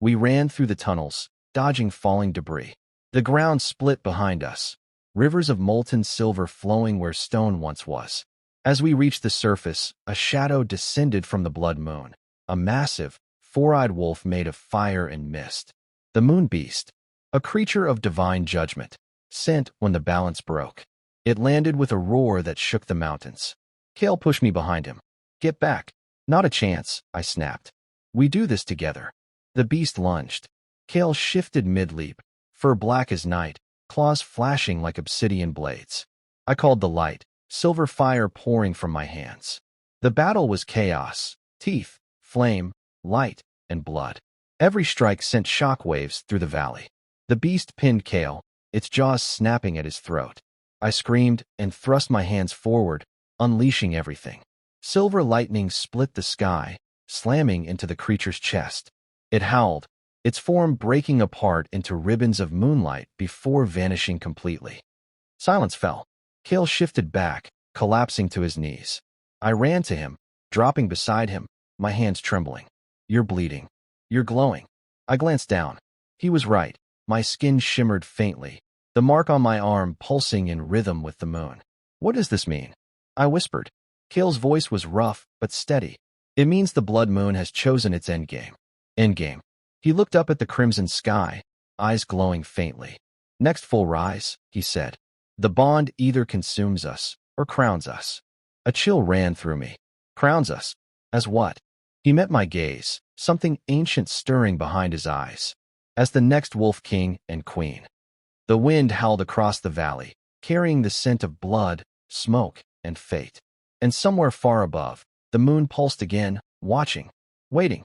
We ran through the tunnels, dodging falling debris. The ground split behind us, rivers of molten silver flowing where stone once was. As we reached the surface, a shadow descended from the blood moon, a massive, four-eyed wolf made of fire and mist. The moon beast, a creature of divine judgment, sent when the balance broke. It landed with a roar that shook the mountains. Kale pushed me behind him. Get back. Not a chance, I snapped. We do this together. The beast lunged. Kale shifted mid-leap, fur black as night, claws flashing like obsidian blades. I called the light, silver fire pouring from my hands. The battle was chaos, teeth, flame, light, and blood. Every strike sent shockwaves through the valley. The beast pinned Kale, its jaws snapping at his throat. I screamed and thrust my hands forward, unleashing everything. Silver lightning split the sky, slamming into the creature's chest. It howled, its form breaking apart into ribbons of moonlight before vanishing completely. Silence fell. Kale shifted back, collapsing to his knees. I ran to him, dropping beside him, my hands trembling. "You're bleeding. You're glowing." I glanced down. He was right. My skin shimmered faintly, the mark on my arm pulsing in rhythm with the moon. "What does this mean?" I whispered. Kale's voice was rough but steady. "It means the blood moon has chosen its endgame." Endgame. He looked up at the crimson sky, eyes glowing faintly. "Next full rise," he said. "The bond either consumes us or crowns us." A chill ran through me. Crowns us? As what? He met my gaze, something ancient stirring behind his eyes. As the next wolf king and queen. The wind howled across the valley, carrying the scent of blood, smoke, and fate. And somewhere far above, the moon pulsed again, watching, waiting.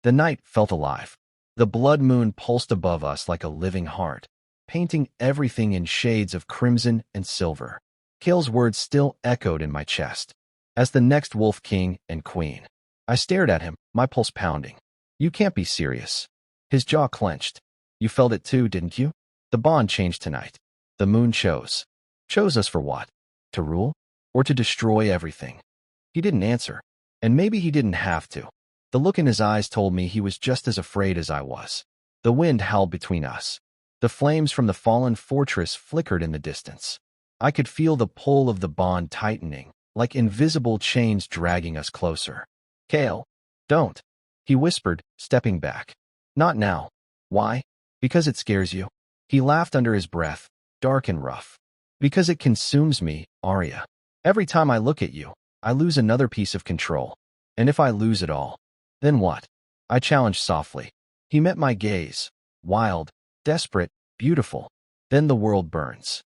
The night felt alive. The blood moon pulsed above us like a living heart, painting everything in shades of crimson and silver. Kale's words still echoed in my chest. As the next wolf king and queen. I stared at him, my pulse pounding. "You can't be serious." His jaw clenched. "You felt it too, didn't you? The bond changed tonight. The moon chose. Chose us for what? To rule? Or to destroy everything?" He didn't answer. And maybe he didn't have to. The look in his eyes told me he was just as afraid as I was. The wind howled between us. The flames from the fallen fortress flickered in the distance. I could feel the pull of the bond tightening, like invisible chains dragging us closer. "Kale, don't," he whispered, stepping back. "Not now." "Why?" "Because it scares you." He laughed under his breath, dark and rough. "Because it consumes me, Aria. Every time I look at you, I lose another piece of control. And if I lose it all, then what?" I challenged softly. He met my gaze. "Wild, desperate, beautiful. Then the world burns."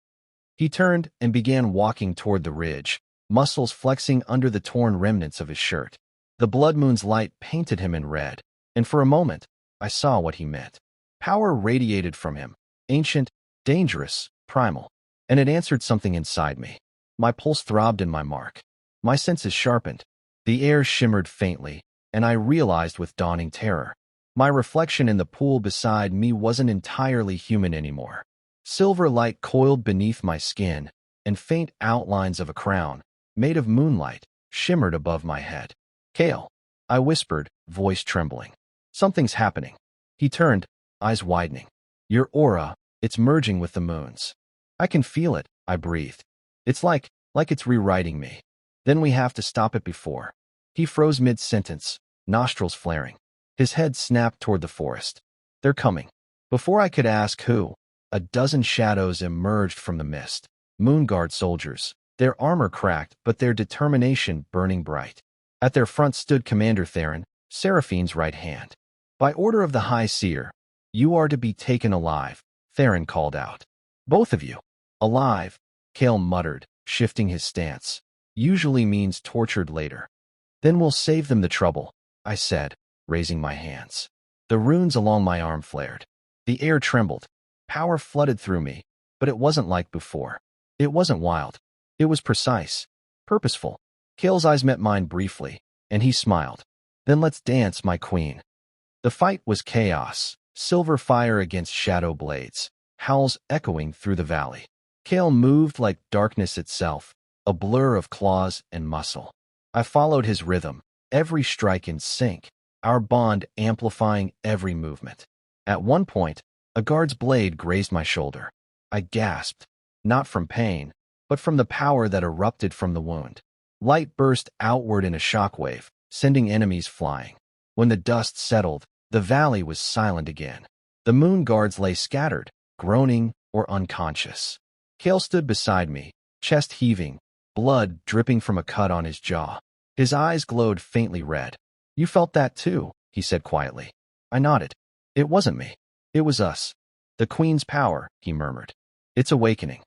He turned and began walking toward the ridge, muscles flexing under the torn remnants of his shirt. The blood moon's light painted him in red, and for a moment, I saw what he meant. Power radiated from him, ancient, dangerous, primal, and it answered something inside me. My pulse throbbed in my mark. My senses sharpened. The air shimmered faintly, and I realized with dawning terror. My reflection in the pool beside me wasn't entirely human anymore. Silver light coiled beneath my skin, and faint outlines of a crown, made of moonlight, shimmered above my head. "Kale," I whispered, voice trembling. "Something's happening." He turned, eyes widening. "Your aura, it's merging with the moon's." "I can feel it," I breathed. "It's like it's rewriting me. Then we have to stop it before." He froze mid-sentence, nostrils flaring. His head snapped toward the forest. "They're coming." Before I could ask who, a dozen shadows emerged from the mist. Moonguard soldiers, their armor cracked but their determination burning bright. At their front stood Commander Theron, Seraphine's right hand. "By order of the High Seer, you are to be taken alive," Theron called out. "Both of you." "Alive," Kale muttered, shifting his stance. "Usually means tortured later." "Then we'll save them the trouble," I said, raising my hands. The runes along my arm flared. The air trembled. Power flooded through me, but it wasn't like before. It wasn't wild. It was precise, purposeful. Kale's eyes met mine briefly, and he smiled. "Then let's dance, my queen." The fight was chaos, silver fire against shadow blades, howls echoing through the valley. Kale moved like darkness itself, a blur of claws and muscle. I followed his rhythm, every strike in sync, our bond amplifying every movement. At one point, a guard's blade grazed my shoulder. I gasped, not from pain, but from the power that erupted from the wound. Light burst outward in a shockwave, sending enemies flying. When the dust settled, the valley was silent again. The moon guards lay scattered, groaning or unconscious. Kale stood beside me, chest heaving, blood dripping from a cut on his jaw. His eyes glowed faintly red. "You felt that too," he said quietly. I nodded. "It wasn't me. It was us. The Queen's power," he murmured. "It's awakening."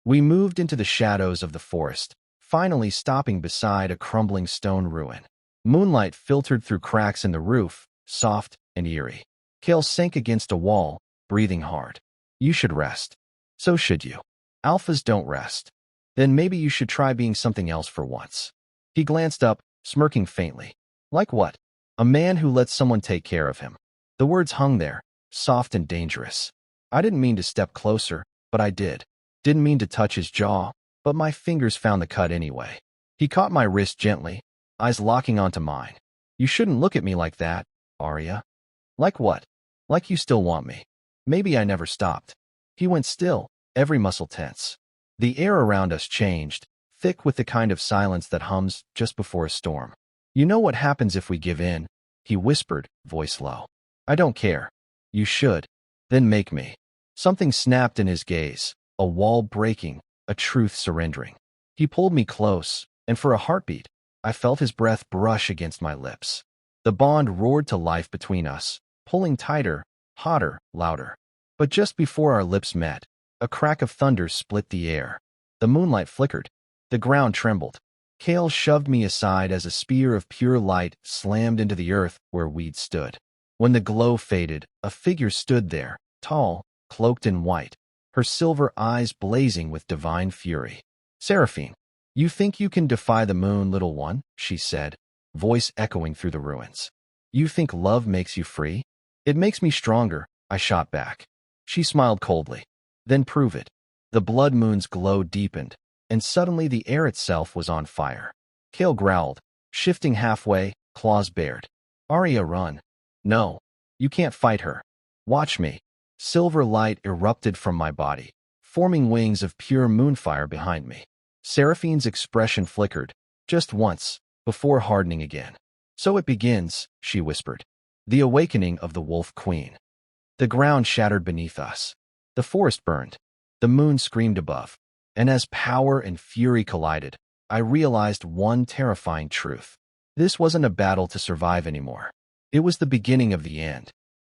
We moved into the shadows of the forest, finally stopping beside a crumbling stone ruin. Moonlight filtered through cracks in the roof, soft and eerie. Kale sank against a wall, breathing hard. You should rest. So should you. Alphas don't rest. Then maybe you should try being something else for once. He glanced up, smirking faintly. Like what? A man who lets someone take care of him. The words hung there, soft and dangerous. I didn't mean to step closer, but I did. Didn't mean to touch his jaw, but my fingers found the cut anyway. He caught my wrist gently, eyes locking onto mine. You shouldn't look at me like that, Aria. Like what? Like you still want me. Maybe I never stopped. He went still, every muscle tense. The air around us changed, thick with the kind of silence that hums just before a storm. You know what happens if we give in? He whispered, voice low. I don't care. You should. Then make me. Something snapped in his gaze, a wall breaking, a truth surrendering. He pulled me close, and for a heartbeat, I felt his breath brush against my lips. The bond roared to life between us, pulling tighter, hotter, louder. But just before our lips met, a crack of thunder split the air. The moonlight flickered. The ground trembled. Kale shoved me aside as a spear of pure light slammed into the earth where we'd stood. When the glow faded, a figure stood there, tall, cloaked in white, her silver eyes blazing with divine fury. Seraphine, you think you can defy the moon, little one? She said, voice echoing through the ruins. You think love makes you free? It makes me stronger, I shot back. She smiled coldly. Then prove it. The blood moon's glow deepened, and suddenly the air itself was on fire. Kale growled, shifting halfway, claws bared. Aria, run. No. You can't fight her. Watch me. Silver light erupted from my body, forming wings of pure moonfire behind me. Seraphine's expression flickered, just once, before hardening again. So it begins, she whispered. The awakening of the Wolf Queen. The ground shattered beneath us. The forest burned. The moon screamed above. And as power and fury collided, I realized one terrifying truth. This wasn't a battle to survive anymore. It was the beginning of the end.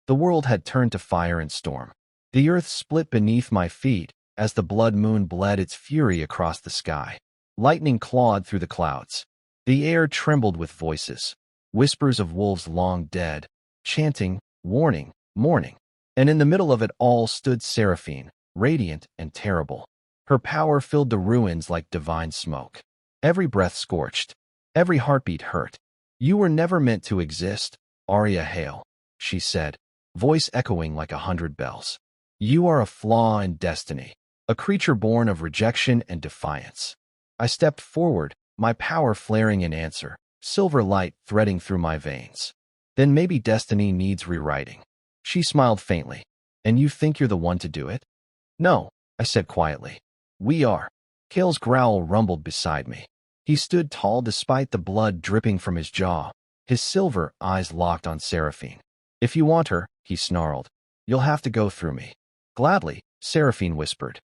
The world had turned to fire and storm. The earth split beneath my feet as the blood moon bled its fury across the sky. Lightning clawed through the clouds. The air trembled with voices, whispers of wolves long dead, chanting, warning, mourning. And in the middle of it all stood Seraphine, radiant and terrible. Her power filled the ruins like divine smoke. Every breath scorched. Every heartbeat hurt. You were never meant to exist, Aria Hale, she said, voice echoing like 100 bells. You are a flaw in destiny, a creature born of rejection and defiance. I stepped forward, my power flaring in answer, silver light threading through my veins. Then maybe destiny needs rewriting. She smiled faintly. And you think you're the one to do it? No, I said quietly. We are. Kale's growl rumbled beside me. He stood tall despite the blood dripping from his jaw, his silver eyes locked on Seraphine. If you want her, he snarled, you'll have to go through me. Gladly, Seraphine whispered.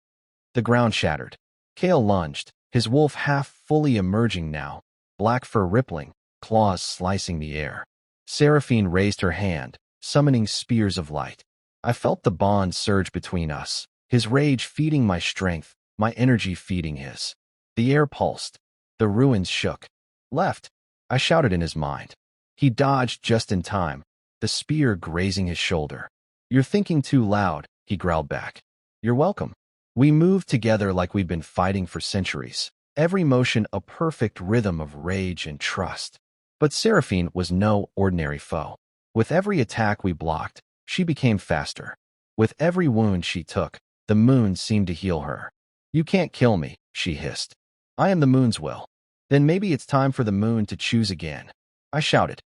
The ground shattered. Kale lunged, his wolf half fully emerging now, black fur rippling, claws slicing the air. Seraphine raised her hand, summoning spears of light. I felt the bond surge between us, his rage feeding my strength, my energy feeding his. The air pulsed. The ruins shook. Left, I shouted in his mind. He dodged just in time, the spear grazing his shoulder. You're thinking too loud, he growled back. You're welcome. We moved together like we'd been fighting for centuries, every motion a perfect rhythm of rage and trust. But Seraphine was no ordinary foe. With every attack we blocked, she became faster. With every wound she took, the moon seemed to heal her. You can't kill me, she hissed. I am the moon's will. Then maybe it's time for the moon to choose again. I shouted.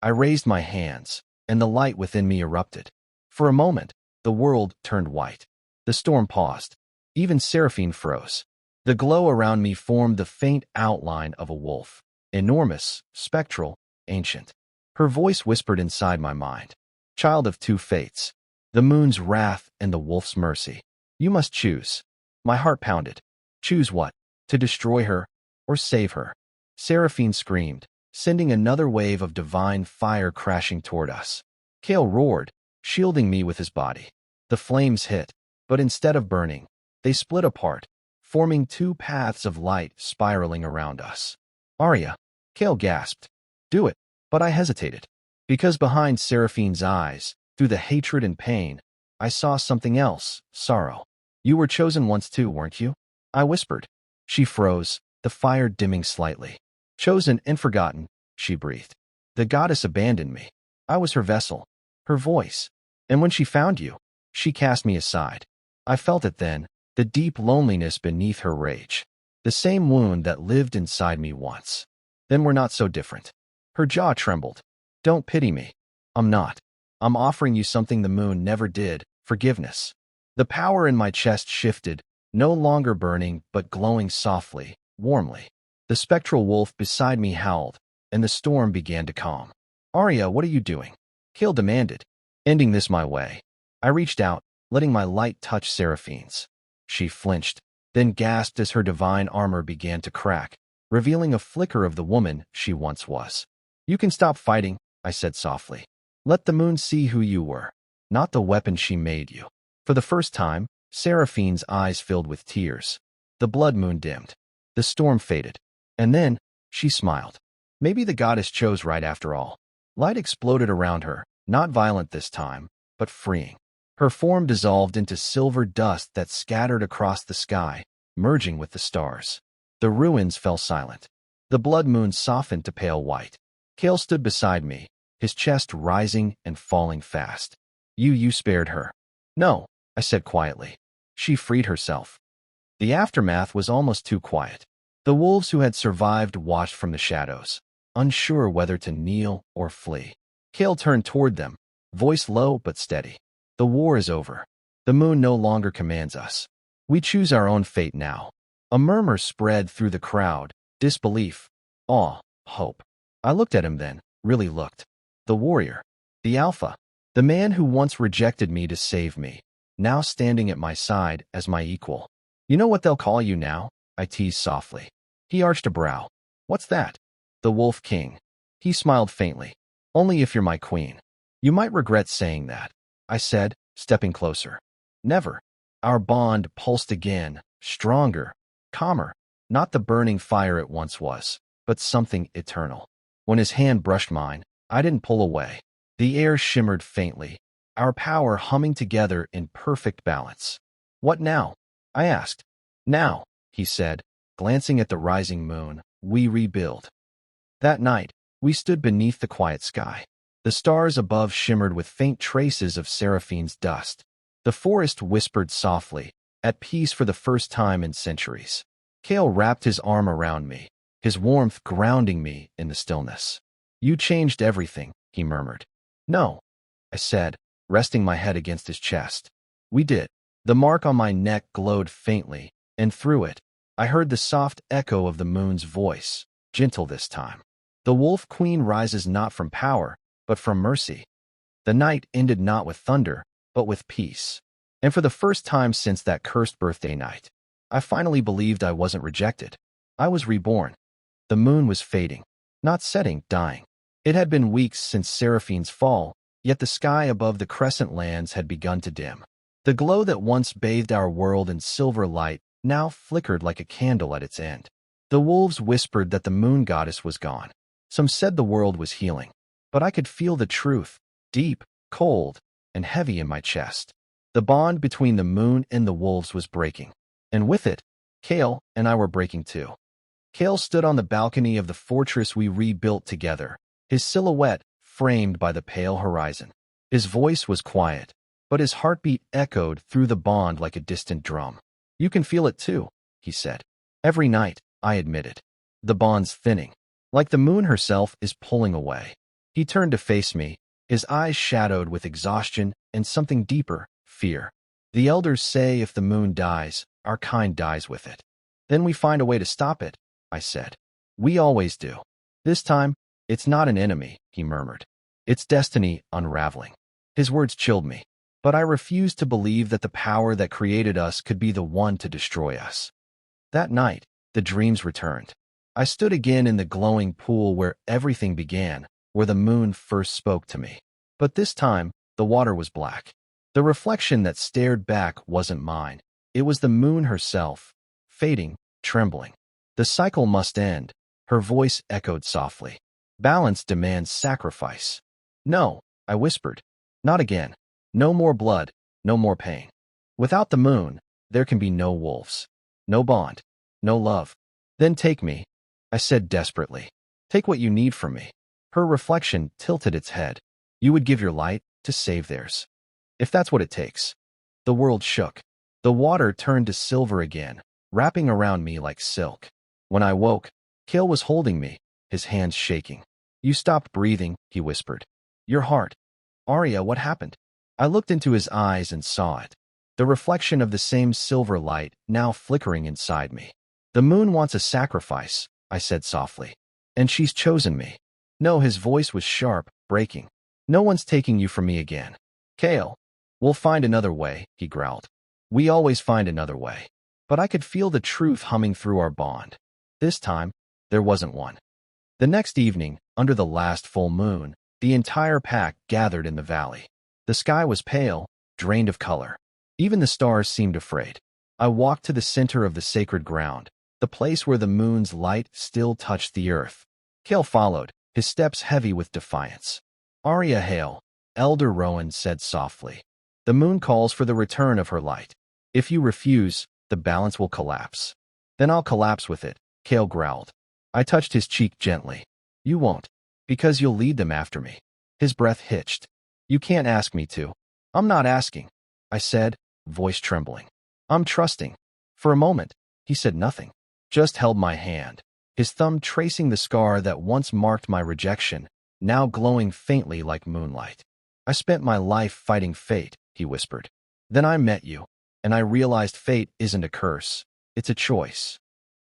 I raised my hands, and the light within me erupted. For a moment, the world turned white. The storm paused. Even Seraphine froze. The glow around me formed the faint outline of a wolf. Enormous, spectral, ancient. Her voice whispered inside my mind. Child of two fates. The moon's wrath and the wolf's mercy. You must choose. My heart pounded. Choose what? To destroy her, or save her? Seraphine screamed, sending another wave of divine fire crashing toward us. Kale roared, shielding me with his body. The flames hit, but instead of burning, they split apart, forming two paths of light spiraling around us. Aria, Kale gasped. Do it. But I hesitated. Because behind Seraphine's eyes, through the hatred and pain, I saw something else, sorrow. You were chosen once too, weren't you? I whispered. She froze, the fire dimming slightly. Chosen and forgotten, she breathed. The goddess abandoned me. I was her vessel, her voice. And when she found you, she cast me aside. I felt it then, the deep loneliness beneath her rage. The same wound that lived inside me once. Then we're not so different. Her jaw trembled. Don't pity me. I'm not. I'm offering you something the moon never did, forgiveness. The power in my chest shifted, no longer burning but glowing softly, warmly. The spectral wolf beside me howled, and the storm began to calm. Aria, what are you doing? Kale demanded. Ending this my way. I reached out, letting my light touch Seraphine's. She flinched, then gasped as her divine armor began to crack, revealing a flicker of the woman she once was. You can stop fighting, I said softly. Let the moon see who you were, not the weapon she made you. For the first time, Seraphine's eyes filled with tears. The blood moon dimmed. The storm faded. And then, she smiled. Maybe the goddess chose right after all. Light exploded around her, not violent this time, but freeing. Her form dissolved into silver dust that scattered across the sky, merging with the stars. The ruins fell silent. The blood moon softened to pale white. Kale stood beside me, his chest rising and falling fast. You spared her. No, I said quietly. She freed herself. The aftermath was almost too quiet. The wolves who had survived watched from the shadows, unsure whether to kneel or flee. Kale turned toward them, voice low but steady. The war is over. The moon no longer commands us. We choose our own fate now. A murmur spread through the crowd, disbelief, awe, hope. I looked at him then, really looked. The warrior, the alpha, the man who once rejected me to save me, now standing at my side as my equal. You know what they'll call you now? I teased softly. He arched a brow. What's that? The Wolf King. He smiled faintly. Only if you're my queen. You might regret saying that, I said, stepping closer. Never. Our bond pulsed again, stronger, calmer, not the burning fire it once was, but something eternal. When his hand brushed mine, I didn't pull away. The air shimmered faintly, our power humming together in perfect balance. What now? I asked. Now, he said, glancing at the rising moon, we rebuild. That night, we stood beneath the quiet sky. The stars above shimmered with faint traces of Seraphine's dust. The forest whispered softly, at peace for the first time in centuries. Kale wrapped his arm around me, his warmth grounding me in the stillness. You changed everything, he murmured. No, I said, resting my head against his chest. We did. The mark on my neck glowed faintly, and through it, I heard the soft echo of the moon's voice, gentle this time. The Wolf Queen rises not from power, but from mercy. The night ended not with thunder, but with peace. And for the first time since that cursed birthday night, I finally believed I wasn't rejected. I was reborn. The moon was fading, not setting, dying. It had been weeks since Seraphine's fall, yet the sky above the crescent lands had begun to dim. The glow that once bathed our world in silver light now flickered like a candle at its end. The wolves whispered that the moon goddess was gone. Some said the world was healing. But I could feel the truth, deep, cold, and heavy in my chest. The bond between the moon and the wolves was breaking. And with it, Kale and I were breaking too. Kale stood on the balcony of the fortress we rebuilt together, his silhouette framed by the pale horizon. His voice was quiet, but his heartbeat echoed through the bond like a distant drum. You can feel it too, he said. Every night, I admitted. The bond's thinning, like the moon herself is pulling away. He turned to face me, his eyes shadowed with exhaustion and something deeper, fear. The elders say if the moon dies, our kind dies with it. Then we find a way to stop it, I said. We always do. This time, it's not an enemy, he murmured. It's destiny unraveling. His words chilled me, but I refused to believe that the power that created us could be the one to destroy us. That night, the dreams returned. I stood again in the glowing pool where everything began, where the moon first spoke to me. But this time, the water was black. The reflection that stared back wasn't mine. It was the moon herself, fading, trembling. The cycle must end, her voice echoed softly. Balance demands sacrifice. No, I whispered. Not again. No more blood, no more pain. Without the moon, there can be no wolves. No bond. No love. Then take me, I said desperately. Take what you need from me. Her reflection tilted its head. You would give your light to save theirs. If that's what it takes. The world shook. The water turned to silver again, wrapping around me like silk. When I woke, Kale was holding me, his hands shaking. You stopped breathing, he whispered. Your heart. Aria, what happened? I looked into his eyes and saw it. The reflection of the same silver light now flickering inside me. The moon wants a sacrifice, I said softly. And she's chosen me. No, his voice was sharp, breaking. No one's taking you from me again. Kale. We'll find another way, he growled. We always find another way. But I could feel the truth humming through our bond. This time, there wasn't one. The next evening, under the last full moon, the entire pack gathered in the valley. The sky was pale, drained of color. Even the stars seemed afraid. I walked to the center of the sacred ground, the place where the moon's light still touched the earth. Kale followed, his steps heavy with defiance. Aria, hail, Elder Rowan said softly. The moon calls for the return of her light. If you refuse, the balance will collapse. Then I'll collapse with it, Kale growled. I touched his cheek gently. You won't, because you'll lead them after me. His breath hitched. You can't ask me to. I'm not asking, I said, voice trembling. I'm trusting. For a moment, he said nothing, just held my hand, his thumb tracing the scar that once marked my rejection, now glowing faintly like moonlight. I spent my life fighting fate, he whispered. Then I met you, and I realized fate isn't a curse. It's a choice.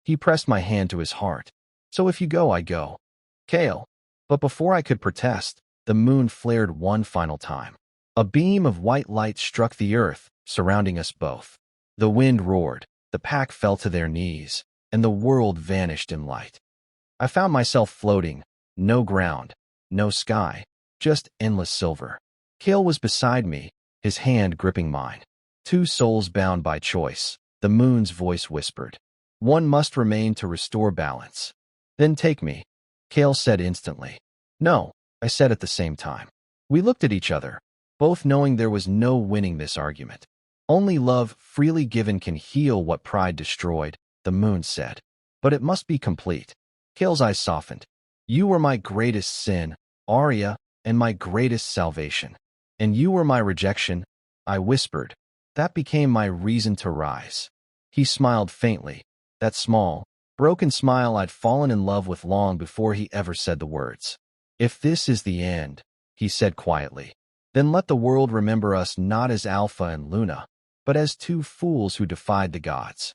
He pressed my hand to his heart. So if you go, I go. Kale. But before I could protest, the moon flared one final time. A beam of white light struck the earth, surrounding us both. The wind roared, the pack fell to their knees, and the world vanished in light. I found myself floating, no ground, no sky, just endless silver. Kale was beside me, his hand gripping mine. Two souls bound by choice, the moon's voice whispered. One must remain to restore balance. Then take me, Kale said instantly. No, I said at the same time. We looked at each other, both knowing there was no winning this argument. Only love freely given can heal what pride destroyed, the moon said. But it must be complete. Kale's eyes softened. You were my greatest sin, Aria, and my greatest salvation. And you were my rejection, I whispered. That became my reason to rise. He smiled faintly, that small, broken smile I'd fallen in love with long before he ever said the words. If this is the end, he said quietly, then let the world remember us not as Alpha and Luna, but as two fools who defied the gods.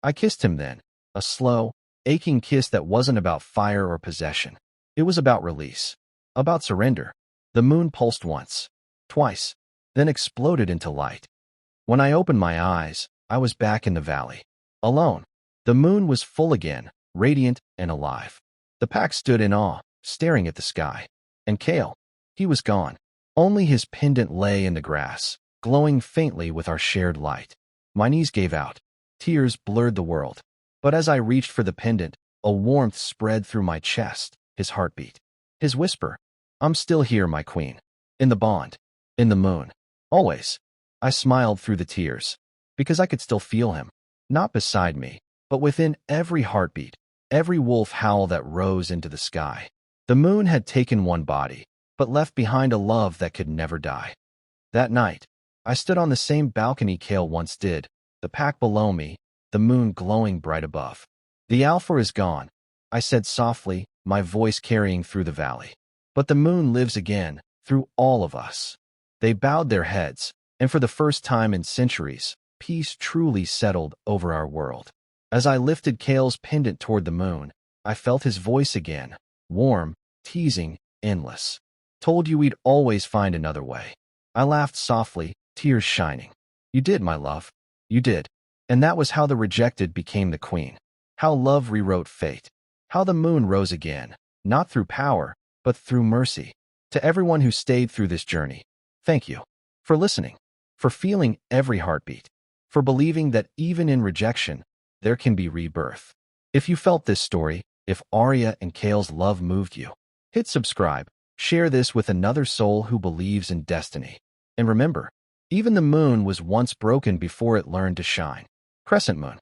I kissed him then, a slow, aching kiss that wasn't about fire or possession. It was about release, about surrender. The moon pulsed once, twice, then exploded into light. When I opened my eyes, I was back in the valley, alone. The moon was full again, radiant and alive. The pack stood in awe, staring at the sky. And Kale, he was gone. Only his pendant lay in the grass, glowing faintly with our shared light. My knees gave out. Tears blurred the world. But as I reached for the pendant, a warmth spread through my chest, his heartbeat. His whisper, I'm still here, my queen. In the bond. In the moon. Always. I smiled through the tears, because I could still feel him. Not beside me, but within every heartbeat, every wolf howl that rose into the sky. The moon had taken one body, but left behind a love that could never die. That night, I stood on the same balcony Kale once did, the pack below me, the moon glowing bright above. The Alpha is gone, I said softly, my voice carrying through the valley. But the moon lives again, through all of us. They bowed their heads, and for the first time in centuries, peace truly settled over our world. As I lifted Kale's pendant toward the moon, I felt his voice again, warm, teasing, endless. Told you we'd always find another way. I laughed softly, tears shining. You did, my love. You did. And that was how the rejected became the queen. How love rewrote fate. How the moon rose again, not through power, but through mercy. To everyone who stayed through this journey, thank you. For listening. For feeling every heartbeat. For believing that even in rejection, there can be rebirth. If you felt this story, if Aria and Kale's love moved you, Hit subscribe, share this with another soul who believes in destiny. And remember, even the moon was once broken before it learned to shine. Crescent moon.